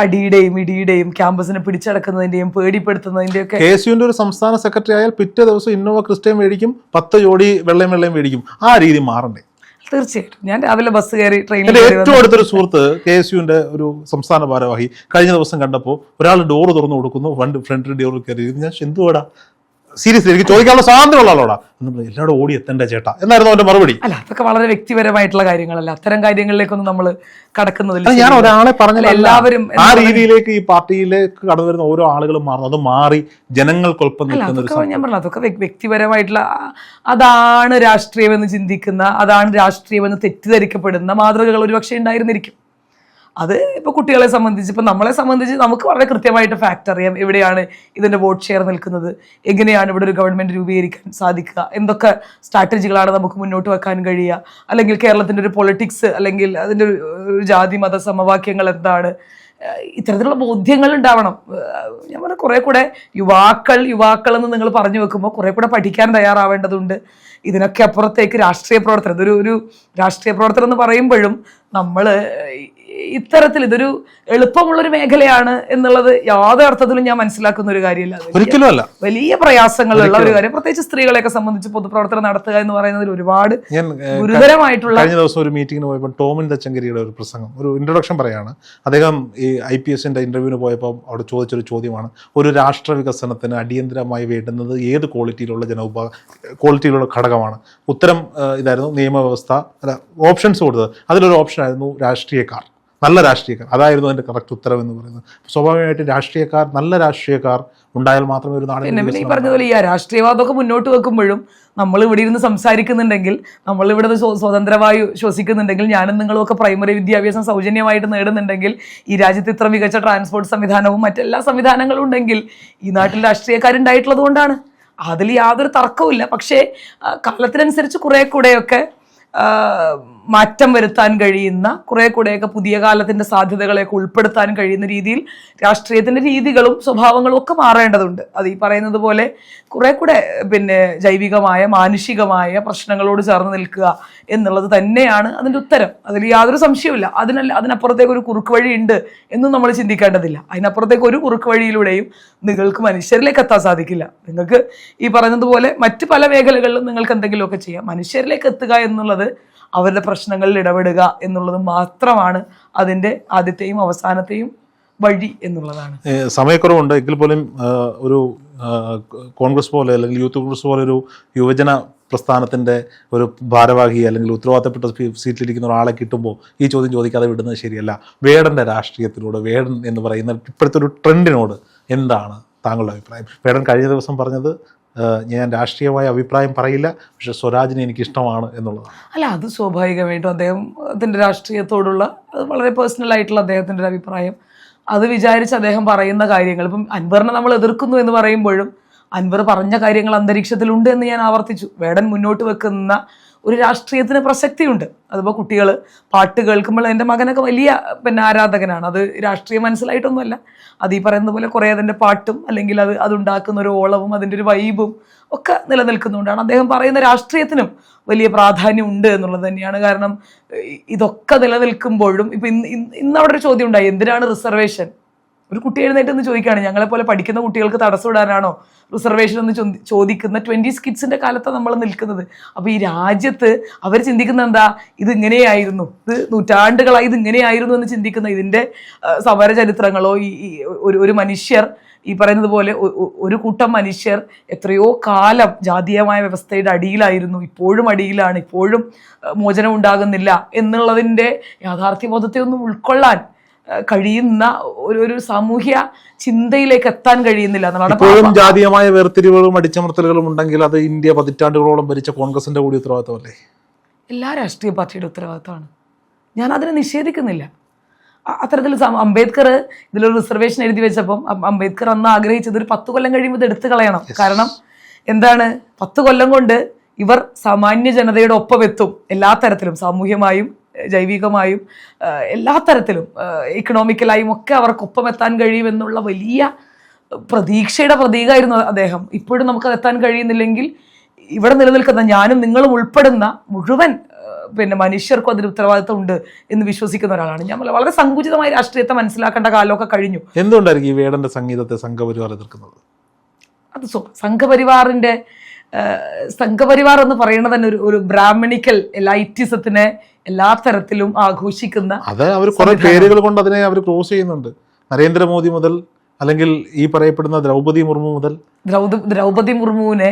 അടിയുടെയും ഇടിയുടെയും ക്യാമ്പസിനെ പിടിച്ചടക്കുന്നതിൻ്റെയും പേടിപ്പെടുത്തുന്നതിൻ്റെയും ഒക്കെ. KSUവിൻ്റെ ഒരു സംസ്ഥാന സെക്രട്ടറി ആയാൽ പിറ്റേ ദിവസം ഇന്നോവ ക്രിസ്റ്റയും മേടിക്കും, 10 ജോഡി വെള്ളയും മേടിക്കും. ആ രീതി മാറണ്ടേ? തീർച്ചയായിട്ടും. ഞാൻ രാവിലെ ബസ് കയറി ട്രെയിനിൽ ഏറ്റവും അടുത്തൊരു സുഹൃത്ത് KSUവിന്റെ ഒരു സംസ്ഥാന ഭാരവാഹി കഴിഞ്ഞ ദിവസം കണ്ടപ്പോൾ ഒരാൾ ഡോറ് തുറന്നു കൊടുക്കുന്നു, ഫ്രണ്ട് ഡോറിൽ കയറി. ഞാൻ എന്തുവാടാ, സീരിയസ്ലി എനിക്ക് ചോദിക്കാനുള്ള സ്വാതന്ത്ര്യമുള്ള ആളോടാ. എല്ലാവരും ഓടി എത്തണ്ടേ ചേട്ടാ എന്നായിരുന്നു അവന്റെ മറുപടി. അല്ല, അതൊക്കെ വളരെ വ്യക്തിപരമായിട്ടുള്ള കാര്യങ്ങളല്ല. അത്തരം കാര്യങ്ങളിലേക്കൊന്നും നമ്മൾ കടക്കുന്നില്ല. ഞാൻ ഒരാളെ പറഞ്ഞ എല്ലാവരും ആ രീതിയിലേക്ക് ഈ പാർട്ടിയിലേക്ക് കടന്നു വരുന്ന ഓരോ ആളുകളും മാറുന്നു. അത് മാറി ജനങ്ങൾക്കൊപ്പം നിൽക്കുന്ന ഒരു ഞാൻ പറഞ്ഞു, അതൊക്കെ വ്യക്തിപരമായിട്ടുള്ള അതാണ് രാഷ്ട്രീയമെന്ന് ചിന്തിക്കുന്ന, അതാണ് രാഷ്ട്രീയമെന്ന് തെറ്റിദ്ധരിക്കപ്പെടുന്ന മാതൃകകൾ ഒരുപക്ഷെ ഉണ്ടായിരുന്നിരിക്കും. അത് ഇപ്പോൾ കുട്ടികളെ സംബന്ധിച്ച്, ഇപ്പം നമ്മളെ സംബന്ധിച്ച് നമുക്ക് വളരെ കൃത്യമായിട്ട് ഫാക്ട് അറിയാം എവിടെയാണ് ഇതിൻ്റെ വോട്ട് ഷെയർ നിൽക്കുന്നത്, എങ്ങനെയാണ് ഇവിടെ ഒരു ഗവൺമെൻറ് രൂപീകരിക്കാൻ സാധിക്കുക, എന്തൊക്കെ സ്ട്രാറ്റജികളാണ് നമുക്ക് മുന്നോട്ട് വെക്കാൻ കഴിയുക, അല്ലെങ്കിൽ കേരളത്തിൻ്റെ ഒരു പൊളിറ്റിക്സ് അല്ലെങ്കിൽ അതിൻ്റെ ഒരു ജാതി മത സമവാക്യങ്ങൾ എന്താണ്, ഇത്തരത്തിലുള്ള ബോധ്യങ്ങൾ ഉണ്ടാവണം. ഞാൻ പറഞ്ഞ കുറേ കൂടെ യുവാക്കൾ എന്ന് നിങ്ങൾ പറഞ്ഞു വെക്കുമ്പോൾ കുറേ കൂടെ പഠിക്കാൻ തയ്യാറാവേണ്ടതുണ്ട്. ഇതിനൊക്കെ അപ്പുറത്തേക്ക് രാഷ്ട്രീയ പ്രവർത്തനം, ഒരു രാഷ്ട്രീയ പ്രവർത്തനം എന്ന് പറയുമ്പോഴും നമ്മൾ ഇത്തരത്തിൽ ഇതൊരു എളുപ്പമുള്ളൊരു മേഖലയാണ് എന്നുള്ളത് യാതൊരു അർത്ഥത്തിലും ഞാൻ മനസ്സിലാക്കുന്ന ഒരു കാര്യമില്ല. ഒരിക്കലുമല്ല, വലിയ പ്രയാസങ്ങളുള്ള ഒരു കാര്യം, പ്രത്യേകിച്ച് സ്ത്രീകളെയൊക്കെ സംബന്ധിച്ച് പൊതുപ്രവർത്തനം നടത്തുക എന്ന് പറയുന്നതിൽ ഒരുപാട് ഗുരുതരമായിട്ടുള്ള. കഴിഞ്ഞ ദിവസം ഒരു മീറ്റിംഗിന് പോയപ്പോൾ ടോമിൻ തച്ചങ്കരിയുടെ ഒരു പ്രസംഗം, ഒരു ഇൻട്രൊഡക്ഷൻ പറയാണ്. അദ്ദേഹം ഈ IPSന്റെ ഇന്റർവ്യൂവിന് പോയപ്പോൾ അവിടെ ചോദിച്ചൊരു ചോദ്യമാണ്, ഒരു രാഷ്ട്ര വികസനത്തിന് അടിയന്തരമായി വേണ്ടുന്നത് ഏത് ക്വാളിറ്റിയിലുള്ള ഘടകമാണ്. ഉത്തരം ഇതായിരുന്നു, നിയമവ്യവസ്ഥ. അല്ല, ഓപ്ഷൻസ് കൊടുത്തത്, അതിലൊരു ഓപ്ഷൻ ആയിരുന്നു രാഷ്ട്രീയക്കാർ, നല്ല രാഷ്ട്രീയക്കാർ. അതായിരുന്നു അതിന്റെ കറക്റ്റ് ഉത്തരം എന്ന് പറയുന്നത്. സ്വാഭാവികമായിട്ട് നല്ല രാഷ്ട്രീയക്കാർ ഉണ്ടായാൽ മാത്രമേ ഒരു നാട്. പിന്നെ ഈ പറഞ്ഞതുപോലെ ഈ രാഷ്ട്രീയവാദമൊക്കെ മുന്നോട്ട് വെക്കുമ്പോഴും നമ്മൾ ഇവിടെ ഇരുന്ന് സംസാരിക്കുന്നുണ്ടെങ്കിൽ, നമ്മളിവിടെ സ്വതന്ത്രവായു ശ്വസിക്കുന്നുണ്ടെങ്കിൽ, ഞാനും നിങ്ങളും ഒക്കെ പ്രൈമറി വിദ്യാഭ്യാസം സൗജന്യമായിട്ട് നേടുന്നുണ്ടെങ്കിൽ, ഈ രാജ്യത്ത് ഇത്ര മികച്ച ട്രാൻസ്പോർട്ട് സംവിധാനവും മറ്റെല്ലാ സംവിധാനങ്ങളും ഉണ്ടെങ്കിൽ ഈ നാട്ടിൽ രാഷ്ട്രീയക്കാരുണ്ടായിട്ടുള്ളത് കൊണ്ടാണ്. അതിൽ യാതൊരു തർക്കവുമില്ല. പക്ഷേ കാലത്തിനനുസരിച്ച് കുറേ കൂടെയൊക്കെ മാറ്റം വരുത്താൻ കഴിയുന്ന, കുറെ കൂടെയൊക്കെ പുതിയ കാലത്തിന്റെ സാധ്യതകളെയൊക്കെ ഉൾപ്പെടുത്താൻ കഴിയുന്ന രീതിയിൽ രാഷ്ട്രീയത്തിന്റെ രീതികളും സ്വഭാവങ്ങളും ഒക്കെ മാറേണ്ടതുണ്ട്. അത് ഈ പറയുന്നത് പോലെ കുറെ കൂടെ ജൈവികമായ മാനുഷികമായ പ്രശ്നങ്ങളോട് ചേർന്ന് നിൽക്കുക എന്നുള്ളത് തന്നെയാണ് അതിന്റെ ഉത്തരം. അതിൽ യാതൊരു സംശയവുമില്ല. അതിനപ്പുറത്തേക്ക് ഒരു കുറുക്ക് വഴി ഉണ്ട് എന്നും നമ്മൾ ചിന്തിക്കേണ്ടതില്ല. അതിനപ്പുറത്തേക്ക് ഒരു കുറുക്ക് വഴിയിലൂടെയും നിങ്ങൾക്ക് മനുഷ്യരിലേക്ക് എത്താൻ സാധിക്കില്ല. നിങ്ങൾക്ക് ഈ പറയുന്നതുപോലെ മറ്റ് പല മേഖലകളിലും നിങ്ങൾക്ക് എന്തെങ്കിലുമൊക്കെ ചെയ്യാം. മനുഷ്യരിലേക്ക് എത്തുക എന്നുള്ളത്, അവരുടെ പ്രശ്നങ്ങളിൽ ഇടപെടുക എന്നുള്ളത് മാത്രമാണ് അതിൻ്റെ ആദ്യത്തെയും അവസാനത്തെയും വഴി എന്നുള്ളതാണ്. സമയക്കുറവുണ്ട് എങ്കിൽ പോലും ഒരു കോൺഗ്രസ് പോലെ അല്ലെങ്കിൽ യൂത്ത് കോൺഗ്രസ് പോലെ ഒരു യുവജന പ്രസ്ഥാനത്തിൻ്റെ ഒരു ഭാരവാഹി അല്ലെങ്കിൽ ഉത്തരവാദിത്തപ്പെട്ട സീറ്റിലിരിക്കുന്ന ഒരാളെ കിട്ടുമ്പോൾ ഈ ചോദ്യം ചോദിക്കാതെ വിടുന്നത് ശരിയല്ല. വേടൻ്റെ രാഷ്ട്രീയത്തിലൂടെ, വേടൻ എന്ന് പറയുന്ന ഇപ്പോഴത്തെ ഒരു ട്രെൻഡിനോട് എന്താണ് താങ്കളുടെ അഭിപ്രായം? വേടൻ കഴിഞ്ഞ ദിവസം പറഞ്ഞത്, ഞാൻ രാഷ്ട്രീയമായ അഭിപ്രായം പറയില്ല, പക്ഷെ സ്വരാജിനെ എനിക്ക് ഇഷ്ടമാണ് എന്നുള്ളതാണ്. അല്ല, അത് സ്വാഭാവികമായിട്ടും അദ്ദേഹത്തിൻ്റെ രാഷ്ട്രീയത്തോടുള്ള വളരെ പേഴ്സണൽ ആയിട്ടുള്ള അദ്ദേഹത്തിൻ്റെ ഒരു അഭിപ്രായം. അത് വിചാരിച്ച് അദ്ദേഹം പറയുന്ന കാര്യങ്ങൾ, ഇപ്പം അൻവറിനെ നമ്മൾ എതിർക്കുന്നു എന്ന് പറയുമ്പോഴും അൻവർ പറഞ്ഞ കാര്യങ്ങൾ അന്തരീക്ഷത്തിലുണ്ട് എന്ന് ഞാൻ ആവർത്തിച്ചു. വേടൻ മുന്നോട്ട് വെക്കുന്ന ഒരു രാഷ്ട്രീയത്തിന് പ്രസക്തിയുണ്ട്. അതിപ്പോൾ കുട്ടികൾ പാട്ട് കേൾക്കുമ്പോൾ, എൻ്റെ മകനൊക്കെ വലിയ ആരാധകനാണ്. അത് രാഷ്ട്രീയം മനസ്സിലായിട്ടൊന്നുമല്ല, അത് ഈ പറയുന്ന പോലെ കുറേ അതിൻ്റെ പാട്ടും അല്ലെങ്കിൽ അതുണ്ടാക്കുന്ന ഒരു ഓളവും അതിൻ്റെ ഒരു വൈബും ഒക്കെ നിലനിൽക്കുന്നുകൊണ്ടാണ് അദ്ദേഹം പറയുന്ന രാഷ്ട്രീയത്തിനും വലിയ പ്രാധാന്യം ഉണ്ട് എന്നുള്ളത് തന്നെയാണ്. കാരണം ഇതൊക്കെ നിലനിൽക്കുമ്പോഴും ഇപ്പം ഇന്ന് അവിടെ ഒരു ചോദ്യം ഉണ്ടായി, എന്തിനാണ് റിസർവേഷൻ? ഒരു കുട്ടി എഴുന്നേറ്റ് എന്ന് ചോദിക്കുകയാണ്, ഞങ്ങളെപ്പോലെ പഠിക്കുന്ന കുട്ടികൾക്ക് തടസ്സമിടാനാണോ റിസർവേഷൻ എന്ന് ചോദിക്കുന്ന 20s കിഡ്സിൻ്റെ കാലത്താണ് നമ്മൾ നിൽക്കുന്നത്. അപ്പോൾ ഈ രാജ്യത്ത് അവർ ചിന്തിക്കുന്ന എന്താ, ഇതിങ്ങനെയായിരുന്നു, ഇത് നൂറ്റാണ്ടുകളായി ഇതിങ്ങനെയായിരുന്നു എന്ന് ചിന്തിക്കുന്ന, ഇതിൻ്റെ സമര ചരിത്രങ്ങളോ ഒരു മനുഷ്യർ ഈ പറയുന്നത് പോലെ ഒരു കൂട്ടം മനുഷ്യർ എത്രയോ കാലം ജാതീയമായ വ്യവസ്ഥയുടെ അടിയിലായിരുന്നു, ഇപ്പോഴും അടിയിലാണ്, ഇപ്പോഴും മോചനം ഉണ്ടാകുന്നില്ല എന്നുള്ളതിൻ്റെ യാഥാർത്ഥ്യബോധത്തെ ഒന്നും ഉൾക്കൊള്ളാൻ കഴിയുന്ന ഒരു സാമൂഹ്യ ചിന്തയിലേക്ക് എത്താൻ കഴിയുന്നില്ല എന്നുള്ളതാണ്. ഇപ്പോഴും ജാതീയമായ വേർതിരിവുകളും അടിച്ചമർത്തലുകളും ഉണ്ടെങ്കിൽ അത് ഇന്ത്യ പതിറ്റാണ്ടുകളോളം ഭരിച്ച കോൺഗ്രസിന്റെ കൂടി ഉത്തരവാദിത്തമല്ലേ? എല്ലാ രാഷ്ട്രീയ പാർട്ടിയുടെ ഉത്തരവാദിത്തമാണ്. ഞാൻ അതിനെ നിഷേധിക്കുന്നില്ല. അത്തരത്തിൽ അംബേദ്കർ ഇതിലൊരു റിസർവേഷൻ എഴുതി വെച്ചപ്പം അംബേദ്കർ അന്ന് ആഗ്രഹിച്ചത് ഒരു 10 കൊല്ലം കഴിയുമ്പോൾ ഇത് എടുത്തു കളയണം. കാരണം എന്താണ്, 10 കൊല്ലം കൊണ്ട് ഇവർ സാമാന്യ ജനതയുടെ ഒപ്പം എത്തും. എല്ലാ തരത്തിലും, സാമൂഹ്യമായും ജൈവികമായും എല്ലാ തരത്തിലും ഇക്കണോമിക്കലായും ഒക്കെ അവർക്കൊപ്പം എത്താൻ കഴിയുമെന്നുള്ള വലിയ പ്രതീക്ഷയുടെ പ്രതീകമായിരുന്നു അദ്ദേഹം. ഇപ്പോഴും നമുക്കത് എത്താൻ കഴിയുന്നില്ലെങ്കിൽ ഇവിടെ നിലനിൽക്കുന്ന ഞാനും നിങ്ങളും ഉൾപ്പെടുന്ന മുഴുവൻ മനുഷ്യർക്കും അതിന് ഉത്തരവാദിത്വം ഉണ്ട് എന്ന് വിശ്വസിക്കുന്ന ഒരാളാണ് ഞാൻ. വളരെ സങ്കുചിതമായ രാഷ്ട്രീയത്തെ മനസ്സിലാക്കേണ്ട കാലമൊക്കെ കഴിഞ്ഞു. എന്തുകൊണ്ടായിരിക്കും ഈ വേടന്റെ സംഗീതത്തെ സംഘപരിവാർ എതിർക്കുന്നത്? അത് സംഘപരിവാർ എന്ന് പറയുന്നത് തന്നെ ഒരു ബ്രാഹ്മണിക്കൽ എലൈറ്റിസത്തിനെ എല്ലാ തരത്തിലും ആഘോഷിക്കുന്ന, അത് അവർ കുറെ പേരുകൾ കൊണ്ട് അതിനെ അവർ ക്ലോസ് ചെയ്യുന്നുണ്ട്. നരേന്ദ്രമോദി മുതൽ അല്ലെങ്കിൽ ഈ പറയപ്പെടുന്ന ദ്രൗപദി മുർമു മുതൽ. ദ്രൗപദി മുർമുവിനെ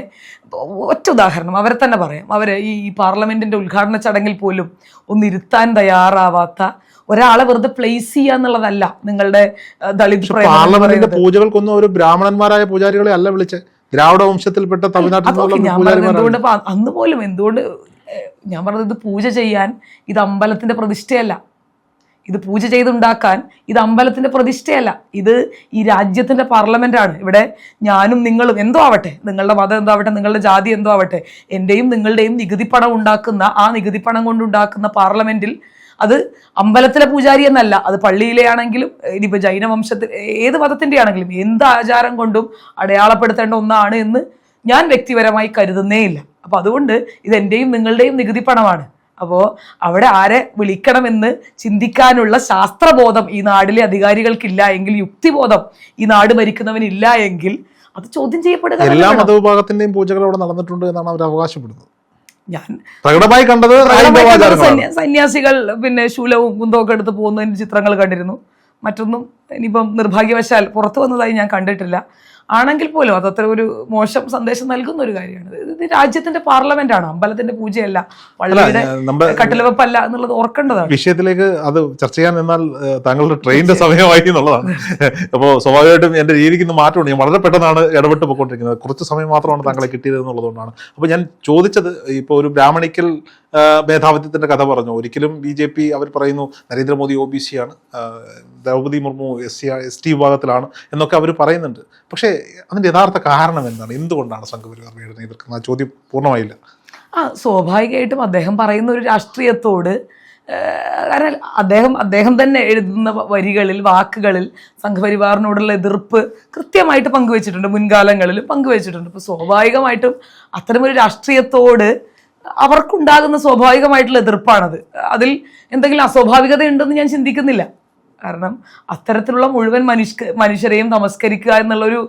ഒറ്റ ഉദാഹരണം അവരെ തന്നെ പറയാം. അവരെ ഈ പാർലമെന്റിന്റെ ഉദ്ഘാടന ചടങ്ങിൽ പോലും ഒന്നിരുത്താൻ തയ്യാറാവാത്ത ഒരാളെ വെറുതെ പ്ലേസ് ചെയ്യുക എന്നുള്ളതല്ല നിങ്ങളുടെ ദളിത് പാർലമെന്റിന്റെ പൂജകൾക്കൊന്നും ഒരു ബ്രാഹ്മണന്മാരായ പൂജാരികളെ അല്ല വിളിച്ച്, ദ്രാവിഡ വംശത്തിൽപ്പെട്ട തമിഴ്നാട്ടിൽ എന്തുകൊണ്ട് അന്ന് പോലും എന്തുകൊണ്ട് ഞാൻ പറഞ്ഞത്, ഇത് പൂജ ചെയ്യാൻ, ഇത് അമ്പലത്തിന്റെ പ്രതിഷ്ഠയല്ല, ഇത് പൂജ ചെയ്തുണ്ടാക്കാൻ ഇത് അമ്പലത്തിന്റെ പ്രതിഷ്ഠയല്ല, ഇത് ഈ രാജ്യത്തിന്റെ പാർലമെന്റാണ്. ഇവിടെ ഞാനും നിങ്ങളും എന്തോ ആവട്ടെ, നിങ്ങളുടെ മതം എന്തോ ആവട്ടെ, നിങ്ങളുടെ ജാതി എന്തോ ആവട്ടെ, എന്റെയും നിങ്ങളുടെയും നികുതിപ്പണം ഉണ്ടാക്കുന്ന ആ നികുതിപ്പണം കൊണ്ടുണ്ടാക്കുന്ന പാർലമെന്റിൽ അത് അമ്പലത്തിലെ പൂജാരി എന്നല്ല, അത് പള്ളിയിലെ ആണെങ്കിലും ഇനിയിപ്പോൾ ജൈനവംശത്തിൽ ഏത് മതത്തിന്റെ ആണെങ്കിലും എന്ത് ആചാരം കൊണ്ടും അടയാളപ്പെടുത്തേണ്ട ഒന്നാണ് എന്ന് ഞാൻ വ്യക്തിപരമായി കരുതുന്നേ ഇല്ല. അപ്പൊ അതുകൊണ്ട് ഇത് എന്റെയും നിങ്ങളുടെയും നികുതി പണമാണ്. അപ്പോൾ അവിടെ ആരെ വിളിക്കണമെന്ന് ചിന്തിക്കാനുള്ള ശാസ്ത്രബോധം ഈ നാട്ടിലെ അധികാരികൾക്കില്ല എങ്കിൽ, യുക്തിബോധം ഈ നാട് ഭരിക്കുന്നവനില്ല എങ്കിൽ അത് ചോദ്യം ചെയ്യപ്പെടുക. എല്ലാ മതവിഭാഗത്തിന്റെയും പൂജകൾ അവിടെ നടന്നിട്ടുണ്ട് എന്നാണ് അവർ അവകാശപ്പെടുന്നത്. ഞാൻ പ്രകടമായി കണ്ടത് സന്യാസികൾ പിന്നെ ശൂലവും കുന്തവും എടുത്ത് പോകുന്നതിന്റെ ചിത്രങ്ങൾ കണ്ടിരുന്നു. മറ്റൊന്നും ഇനിയിപ്പം നിർഭാഗ്യവശാൽ പുറത്തു വന്നതായി ഞാൻ കണ്ടിട്ടില്ല. ആണെങ്കിൽ പോലും അതത്ര ഒരു മോശം സന്ദേശം നൽകുന്ന ഒരു കാര്യമാണ്. ഇത് രാജ്യത്തിന്റെ പാർലമെന്റ് ആണ്, അമ്പലത്തിന്റെ പൂജയല്ല, പള്ളിയുടെ കട്ടിലവെപ്പല്ല എന്നുള്ളത് ഓർക്കേണ്ടതാണ്. വിഷയത്തിലേക്ക് അത് ചർച്ച ചെയ്യാൻ നിന്നാൽ താങ്കളുടെ ട്രെയിനിന്റെ സമയമായി എന്നുള്ളതാണ്. അപ്പോൾ സ്വാഭാവികമായിട്ടും എന്റെ രീതിക്ക് ഇന്ന് മാറ്റമുണ്ട്. ഞാൻ വളരെ പെട്ടെന്നാണ് ഇടപെട്ട് പോയിക്കൊണ്ടിരിക്കുന്നത്. കുറച്ച് സമയം മാത്രമാണ് താങ്കളെ കിട്ടിയത് എന്നുള്ളതുകൊണ്ടാണ്. അപ്പോൾ ഞാൻ ചോദിച്ചത്, ഇപ്പോൾ ഒരു ബ്രാഹ്മണിക്കൽ മേധാവിത്വത്തിന്റെ കഥ പറഞ്ഞു. ഒരിക്കലും BJP അവർ പറയുന്നു നരേന്ദ്രമോദി OBC ആണ്, ദ്രൗപദി മുർമു ST വിഭാഗത്തിലാണ് എന്നൊക്കെ അവർ പറയുന്നുണ്ട്. പക്ഷേ അതിന്റെ യഥാർത്ഥ കാരണം എന്താണ്? എന്തുകൊണ്ടാണ് സംഘപരിവാർ വീടിനെ എതിർക്കുന്നത്? ആ ചോദ്യം പൂർണ്ണമായില്ല. സ്വാഭാവികമായിട്ടും അദ്ദേഹം പറയുന്ന ഒരു രാഷ്ട്രീയത്തോട്, കാരണം അദ്ദേഹം തന്നെ എഴുതുന്ന വരികളിൽ, വാക്കുകളിൽ സംഘപരിവാറിനോടുള്ള എതിർപ്പ് കൃത്യമായിട്ട് പങ്കുവെച്ചിട്ടുണ്ട്, മുൻകാലങ്ങളിലും പങ്കുവെച്ചിട്ടുണ്ട്. അപ്പോൾ സ്വാഭാവികമായിട്ടും അത്തരമൊരു രാഷ്ട്രീയത്തോട് അവർക്കുണ്ടാകുന്ന സ്വാഭാവികമായിട്ടുള്ള എതിർപ്പാണത്. അതിൽ എന്തെങ്കിലും അസ്വാഭാവികത ഉണ്ടെന്ന് ഞാൻ ചിന്തിക്കുന്നില്ല. കാരണം അത്തരത്തിലുള്ള മുഴുവൻ മനുഷ്യരെയും നമസ്കരിക്കുക എന്നുള്ളൊരു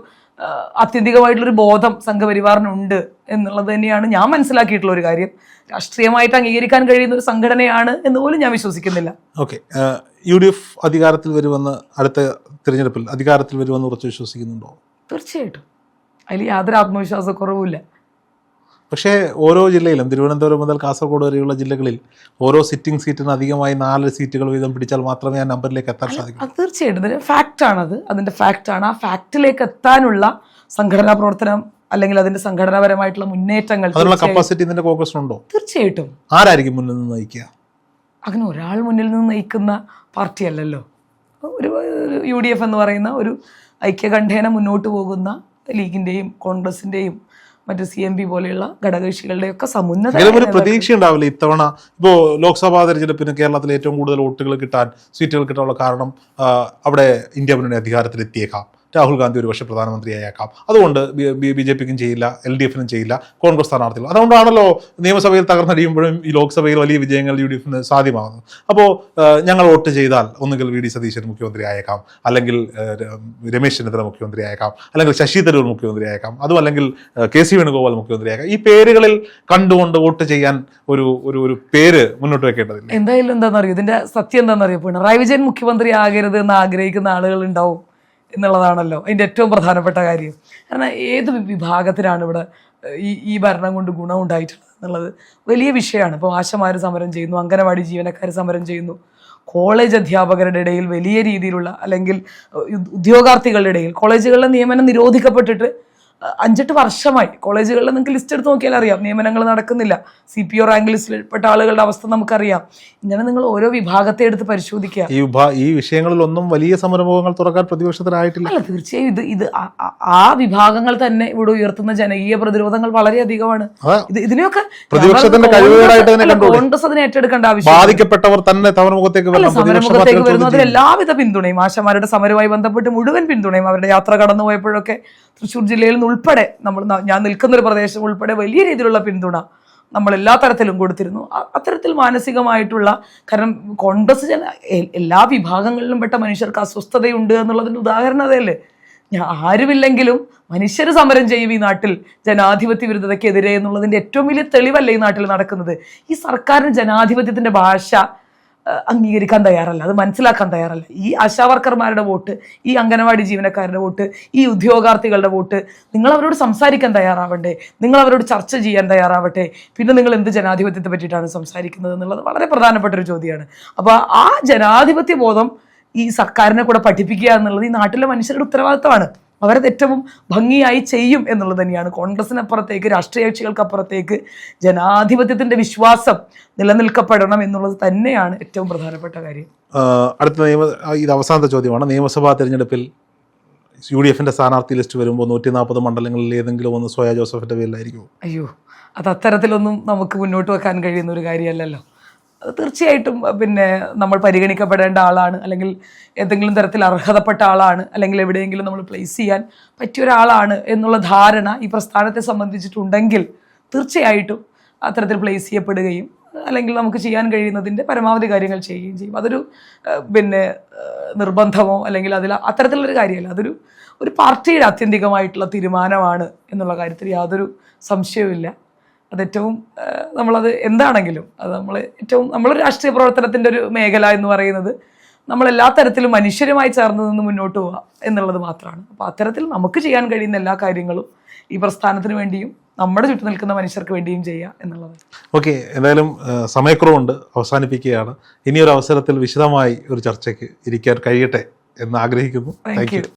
ആത്യന്തികമായിട്ടുള്ളൊരു ബോധം സംഘപരിവാറിനുണ്ട് എന്നുള്ളത് തന്നെയാണ് ഞാൻ മനസ്സിലാക്കിയിട്ടുള്ള ഒരു കാര്യം. രാഷ്ട്രീയമായിട്ട് അംഗീകരിക്കാൻ കഴിയുന്ന ഒരു സംഘടനയാണ് എന്ന് പോലും ഞാൻ വിശ്വസിക്കുന്നില്ല. ഓക്കെ, UDF അധികാരത്തിൽ വരുമെന്ന്, അടുത്ത തിരഞ്ഞെടുപ്പിൽ അധികാരത്തിൽ വരുമെന്ന് ഉറച്ചു വിശ്വസിക്കുന്നുണ്ടോ? തീർച്ചയായിട്ടും, അതിൽ യാതൊരു ആത്മവിശ്വാസക്കുറവുമില്ല. പക്ഷേ ഓരോ ജില്ലയിലും, തിരുവനന്തപുരം മുതൽ കാസർഗോഡ് വരെയുള്ള ജില്ലകളിൽ ഓരോ സിറ്റിംഗ് സീറ്റിന് അധികമായി 4 സീറ്റുകൾ വീതം പിടിച്ചാൽ മാത്രമേ ആ നമ്പറിലേക്ക് എത്താൻ സാധിക്കൂ. തീർച്ചയായിട്ടും ഇതിന്റെ ഫാക്റ്റാണത്, അതിന്റെ ഫാക്റ്റാണ്. ആ ഫാക്റ്റിലേക്ക് എത്താനുള്ള സംഘടനാ പ്രവർത്തനം അല്ലെങ്കിൽ അതിന്റെ സംഘടനാപരമായിട്ടുള്ള മുന്നേറ്റങ്ങൾ, അതിനുള്ള കപ്പാസിറ്റി ഇതിന്റെ കോൺഗ്രസിനുണ്ടോ? തീർച്ചയായിട്ടും. ആരായിരിക്കും മുന്നിൽ നിന്ന് നയിക്കുക? അങ്ങനെ ഒരാൾ മുന്നിൽ നിന്ന് നയിക്കുന്ന പാർട്ടിയല്ലല്ലോ. ഒരു UDF എന്ന് പറയുന്ന ഒരു ഐക്യകണ്ഠേന മുന്നോട്ട് പോകുന്ന ലീഗിന്റെയും കോൺഗ്രസിന്റെയും മറ്റ് CMP പോലെയുള്ള ഘടകകക്ഷികളുടെ ഒക്കെ സമുന്നത ഒരു പ്രതീക്ഷ ഉണ്ടാവില്ല ഇത്തവണ. ഇപ്പോൾ ലോക്സഭാ തെരഞ്ഞെടുപ്പിന് കേരളത്തിൽ ഏറ്റവും കൂടുതൽ വോട്ടുകൾ കിട്ടാൻ, സീറ്റുകൾ കിട്ടാനുള്ള കാരണം അവിടെ ഇന്ത്യ മുന്നണി അധികാരത്തിലെത്തിയേക്കാം, രാഹുൽ ഗാന്ധി ഒരുപക്ഷെ പ്രധാനമന്ത്രിയായേക്കാം. അതുകൊണ്ട് BJPക്കും ചെയ്യില്ല, LDFനും ചെയ്യില്ല, കോൺഗ്രസ് സ്ഥാനാർത്ഥികൾ. അതുകൊണ്ടാണല്ലോ നിയമസഭയിൽ തകർന്നടിയുമ്പോഴും ഈ ലോക്സഭയിൽ വലിയ വിജയങ്ങൾ UDFന് സാധ്യമാകുന്നത്. അപ്പോൾ ഞങ്ങൾ വോട്ട് ചെയ്താൽ ഒന്നുകിൽ VD സതീശൻ മുഖ്യമന്ത്രി ആയേക്കാം, അല്ലെങ്കിൽ രമേശ് ചെന്നിത്തല മുഖ്യമന്ത്രി ആയേക്കാം, അല്ലെങ്കിൽ ശശി തരൂർ മുഖ്യമന്ത്രി ആയേക്കാം, അതും അല്ലെങ്കിൽ KC വേണുഗോപാൽ മുഖ്യമന്ത്രി ആയേക്കാം. ഈ പേരുകളിൽ കണ്ടുകൊണ്ട് വോട്ട് ചെയ്യാൻ ഒരു പേര് മുന്നോട്ട് വെക്കേണ്ടതില്ല. എന്തായാലും എന്താണെന്നറിയോ, ഇതിന്റെ സത്യം എന്താണെന്നറിയോ, പിണറായി വിജയൻ മുഖ്യമന്ത്രി ആകരുത് എന്ന് ആഗ്രഹിക്കുന്ന ആളുകൾ ഉണ്ടാവും എന്നുള്ളതാണല്ലോ അതിൻ്റെ ഏറ്റവും പ്രധാനപ്പെട്ട കാര്യം. കാരണം ഏത് വിഭാഗത്തിനാണ് ഇവിടെ ഈ ഭരണം കൊണ്ട് ഗുണമുണ്ടായിട്ടുള്ളത് എന്നുള്ളത് വലിയ വിഷയമാണ്. ഇപ്പോൾ ആശമാർ സമരം ചെയ്യുന്നു, അംഗനവാടി ജീവനക്കാർ സമരം ചെയ്യുന്നു, കോളേജ് അധ്യാപകരുടെ ഇടയിൽ വലിയ രീതിയിലുള്ള, അല്ലെങ്കിൽ ഉദ്യോഗാർത്ഥികളുടെ ഇടയിൽ കോളേജുകളിലെ നിയമനം നിരോധിക്കപ്പെട്ടിട്ട് 5-8 വർഷമായി. കോളേജുകളിൽ നിങ്ങൾക്ക് ലിസ്റ്റ് എടുത്ത് നോക്കിയാൽ അറിയാം, നിയമനങ്ങൾ നടക്കുന്നില്ല. CPO റാങ്ക് ലിസ്റ്റിൽപ്പെട്ട ആളുകളുടെ അവസ്ഥ നമുക്കറിയാം. ഇങ്ങനെ നിങ്ങൾ ഓരോ വിഭാഗത്തെ എടുത്ത് പരിശോധിക്കുക. ഈ വിഷയങ്ങളിലൊന്നും വലിയ സമരമുഖങ്ങൾ തുറക്കാൻ പ്രതിപക്ഷത്തിനായിട്ടില്ല. അല്ല, തീർച്ചയായും ഇത് ആ വിഭാഗങ്ങൾ തന്നെ ഇവിടെ ഉയർത്തുന്ന ജനകീയ പ്രതിരോധങ്ങൾ വളരെയധികമാണ്. ഇതിനെയൊക്കെ കോൺഗ്രസ് അതിനെ ഏറ്റെടുക്കേണ്ട ആവശ്യം. ബാധിക്കപ്പെട്ടവർ തന്നെ സമരമുഖത്തേക്ക് വരുന്നു. അതിൽ എല്ലാവിധ പിന്തുണയും, ആശമാരുടെ സമരവുമായി ബന്ധപ്പെട്ട് മുഴുവൻ പിന്തുണയും, അവരുടെ യാത്ര കടന്നുപോയപ്പോഴൊക്കെ തൃശ്ശൂർ ജില്ലയിൽ നിന്ന് ഉൾപ്പെടെ ഞാൻ നിൽക്കുന്ന ഒരു പ്രദേശം ഉൾപ്പെടെ വലിയ രീതിയിലുള്ള പിന്തുണ നമ്മൾ എല്ലാ തരത്തിലും കൊടുത്തിരുന്നു. അത്തരത്തിൽ മാനസികമായിട്ടുള്ള, കാരണം കോൺഗ്രസ് എല്ലാ വിഭാഗങ്ങളിലും പെട്ട മനുഷ്യർക്ക് അസ്വസ്ഥതയുണ്ട് എന്നുള്ളതിൻ്റെ ഉദാഹരണം അതല്ലേ. ആരുമില്ലെങ്കിലും മനുഷ്യർ സമരം ചെയ്യും ഈ നാട്ടിൽ ജനാധിപത്യ വിരുദ്ധതയ്ക്കെതിരെ എന്നുള്ളതിൻ്റെ ഏറ്റവും വലിയ തെളിവല്ലേ ഈ നാട്ടിൽ നടക്കുന്നത്. ഈ സർക്കാരിന് ജനാധിപത്യത്തിൻ്റെ ഭാഷ അംഗീകരിക്കാൻ തയ്യാറല്ല, അത് മനസ്സിലാക്കാൻ തയ്യാറല്ല. ഈ ആശാവർക്കർമാരുടെ വോട്ട്, ഈ അംഗനവാടി ജീവനക്കാരുടെ വോട്ട്, ഈ ഉദ്യോഗാർത്ഥികളുടെ വോട്ട്, നിങ്ങൾ അവരോട് സംസാരിക്കാൻ തയ്യാറാവണ്ടേ, നിങ്ങൾ അവരോട് ചർച്ച ചെയ്യാൻ തയ്യാറാവട്ടെ. പിന്നെ നിങ്ങൾ എന്ത് ജനാധിപത്യത്തെ പറ്റിയിട്ടാണ് സംസാരിക്കുന്നത് എന്നുള്ളത് വളരെ പ്രധാനപ്പെട്ട ഒരു ചോദ്യമാണ്. അപ്പോൾ ആ ജനാധിപത്യ ബോധം ഈ സർക്കാരിനെ കൂടെ പഠിപ്പിക്കുക എന്നുള്ളത് ഈ നാട്ടിലെ മനുഷ്യരുടെ ഉത്തരവാദിത്തമാണ്. അവരത് ഏറ്റവും ഭംഗിയായി ചെയ്യും എന്നുള്ളത് തന്നെയാണ്. കോൺഗ്രസിനപ്പുറത്തേക്ക്, രാഷ്ട്രീയ കക്ഷികൾക്കപ്പുറത്തേക്ക് ജനാധിപത്യത്തിൻ്റെ വിശ്വാസം നിലനിൽക്കപ്പെടണം എന്നുള്ളത് തന്നെയാണ് ഏറ്റവും പ്രധാനപ്പെട്ട കാര്യം. അടുത്ത ഇത് അവസാനത്തെ ചോദ്യമാണ്. നിയമസഭാ തെരഞ്ഞെടുപ്പിൽ UDF-ന്റെ സ്ഥാനാർത്ഥി ലിസ്റ്റ് വരുമ്പോൾ 140 മണ്ഡലങ്ങളിൽ ഏതെങ്കിലും ഒന്ന് സോയ ജോസഫിന്റെ പേരിലായിരിക്കും? അയ്യോ, അത് അത്തരത്തിലൊന്നും നമുക്ക് മുന്നോട്ട് വെക്കാൻ കഴിയുന്ന ഒരു കാര്യമല്ലല്ലോ. അത് തീർച്ചയായിട്ടും നമ്മൾ പരിഗണിക്കപ്പെടേണ്ട ആളാണ്, അല്ലെങ്കിൽ ഏതെങ്കിലും തരത്തിൽ അർഹതപ്പെട്ട ആളാണ്, അല്ലെങ്കിൽ എവിടെയെങ്കിലും നമ്മൾ പ്ലേസ് ചെയ്യാൻ പറ്റിയ ഒരാളാണ് എന്നുള്ള ധാരണ ഈ പ്രസ്ഥാനത്തെ സംബന്ധിച്ചിട്ടുണ്ടെങ്കിൽ തീർച്ചയായിട്ടും അത്തരത്തിൽ പ്ലേസ് ചെയ്യപ്പെടുകയും അല്ലെങ്കിൽ നമുക്ക് ചെയ്യാൻ കഴിയുന്നതിൻ്റെ പരമാവധി കാര്യങ്ങൾ ചെയ്യുകയും ചെയ്യും. അതൊരു നിർബന്ധമോ അല്ലെങ്കിൽ അത്തരത്തിലുള്ളൊരു കാര്യമല്ല. ഒരു പാർട്ടിയുടെ ആത്യന്തികമായിട്ടുള്ള തീരുമാനമാണ് എന്നുള്ള കാര്യത്തിൽ യാതൊരു സംശയവുമില്ല. അതേറ്റവും നമ്മളത് എന്താണെങ്കിലും അത് നമ്മളൊരു രാഷ്ട്രീയ പ്രവർത്തനത്തിൻ്റെ ഒരു മേഖല എന്ന് പറയുന്നത് നമ്മളെല്ലാ തരത്തിലും മനുഷ്യരുമായി ചേർന്ന് നിന്ന് മുന്നോട്ട് പോവുക എന്നുള്ളത് മാത്രമാണ്. അപ്പോൾ അത്തരത്തിൽ നമുക്ക് ചെയ്യാൻ കഴിയുന്ന എല്ലാ കാര്യങ്ങളും ഈ പ്രസ്ഥാനത്തിന് വേണ്ടിയും നമ്മുടെ ചുറ്റും നിൽക്കുന്ന മനുഷ്യർക്ക് വേണ്ടിയും ചെയ്യുക എന്നുള്ളത്. ഓക്കെ, എന്തായാലും സമയക്കുറവുണ്ട്, അവസാനിപ്പിക്കുകയാണ്. ഇനിയൊരു അവസരത്തിൽ വിശദമായി ഒരു ചർച്ചയ്ക്ക് ഇരിക്കാൻ കഴിയട്ടെ എന്ന് ആഗ്രഹിക്കുന്നു. Thank you.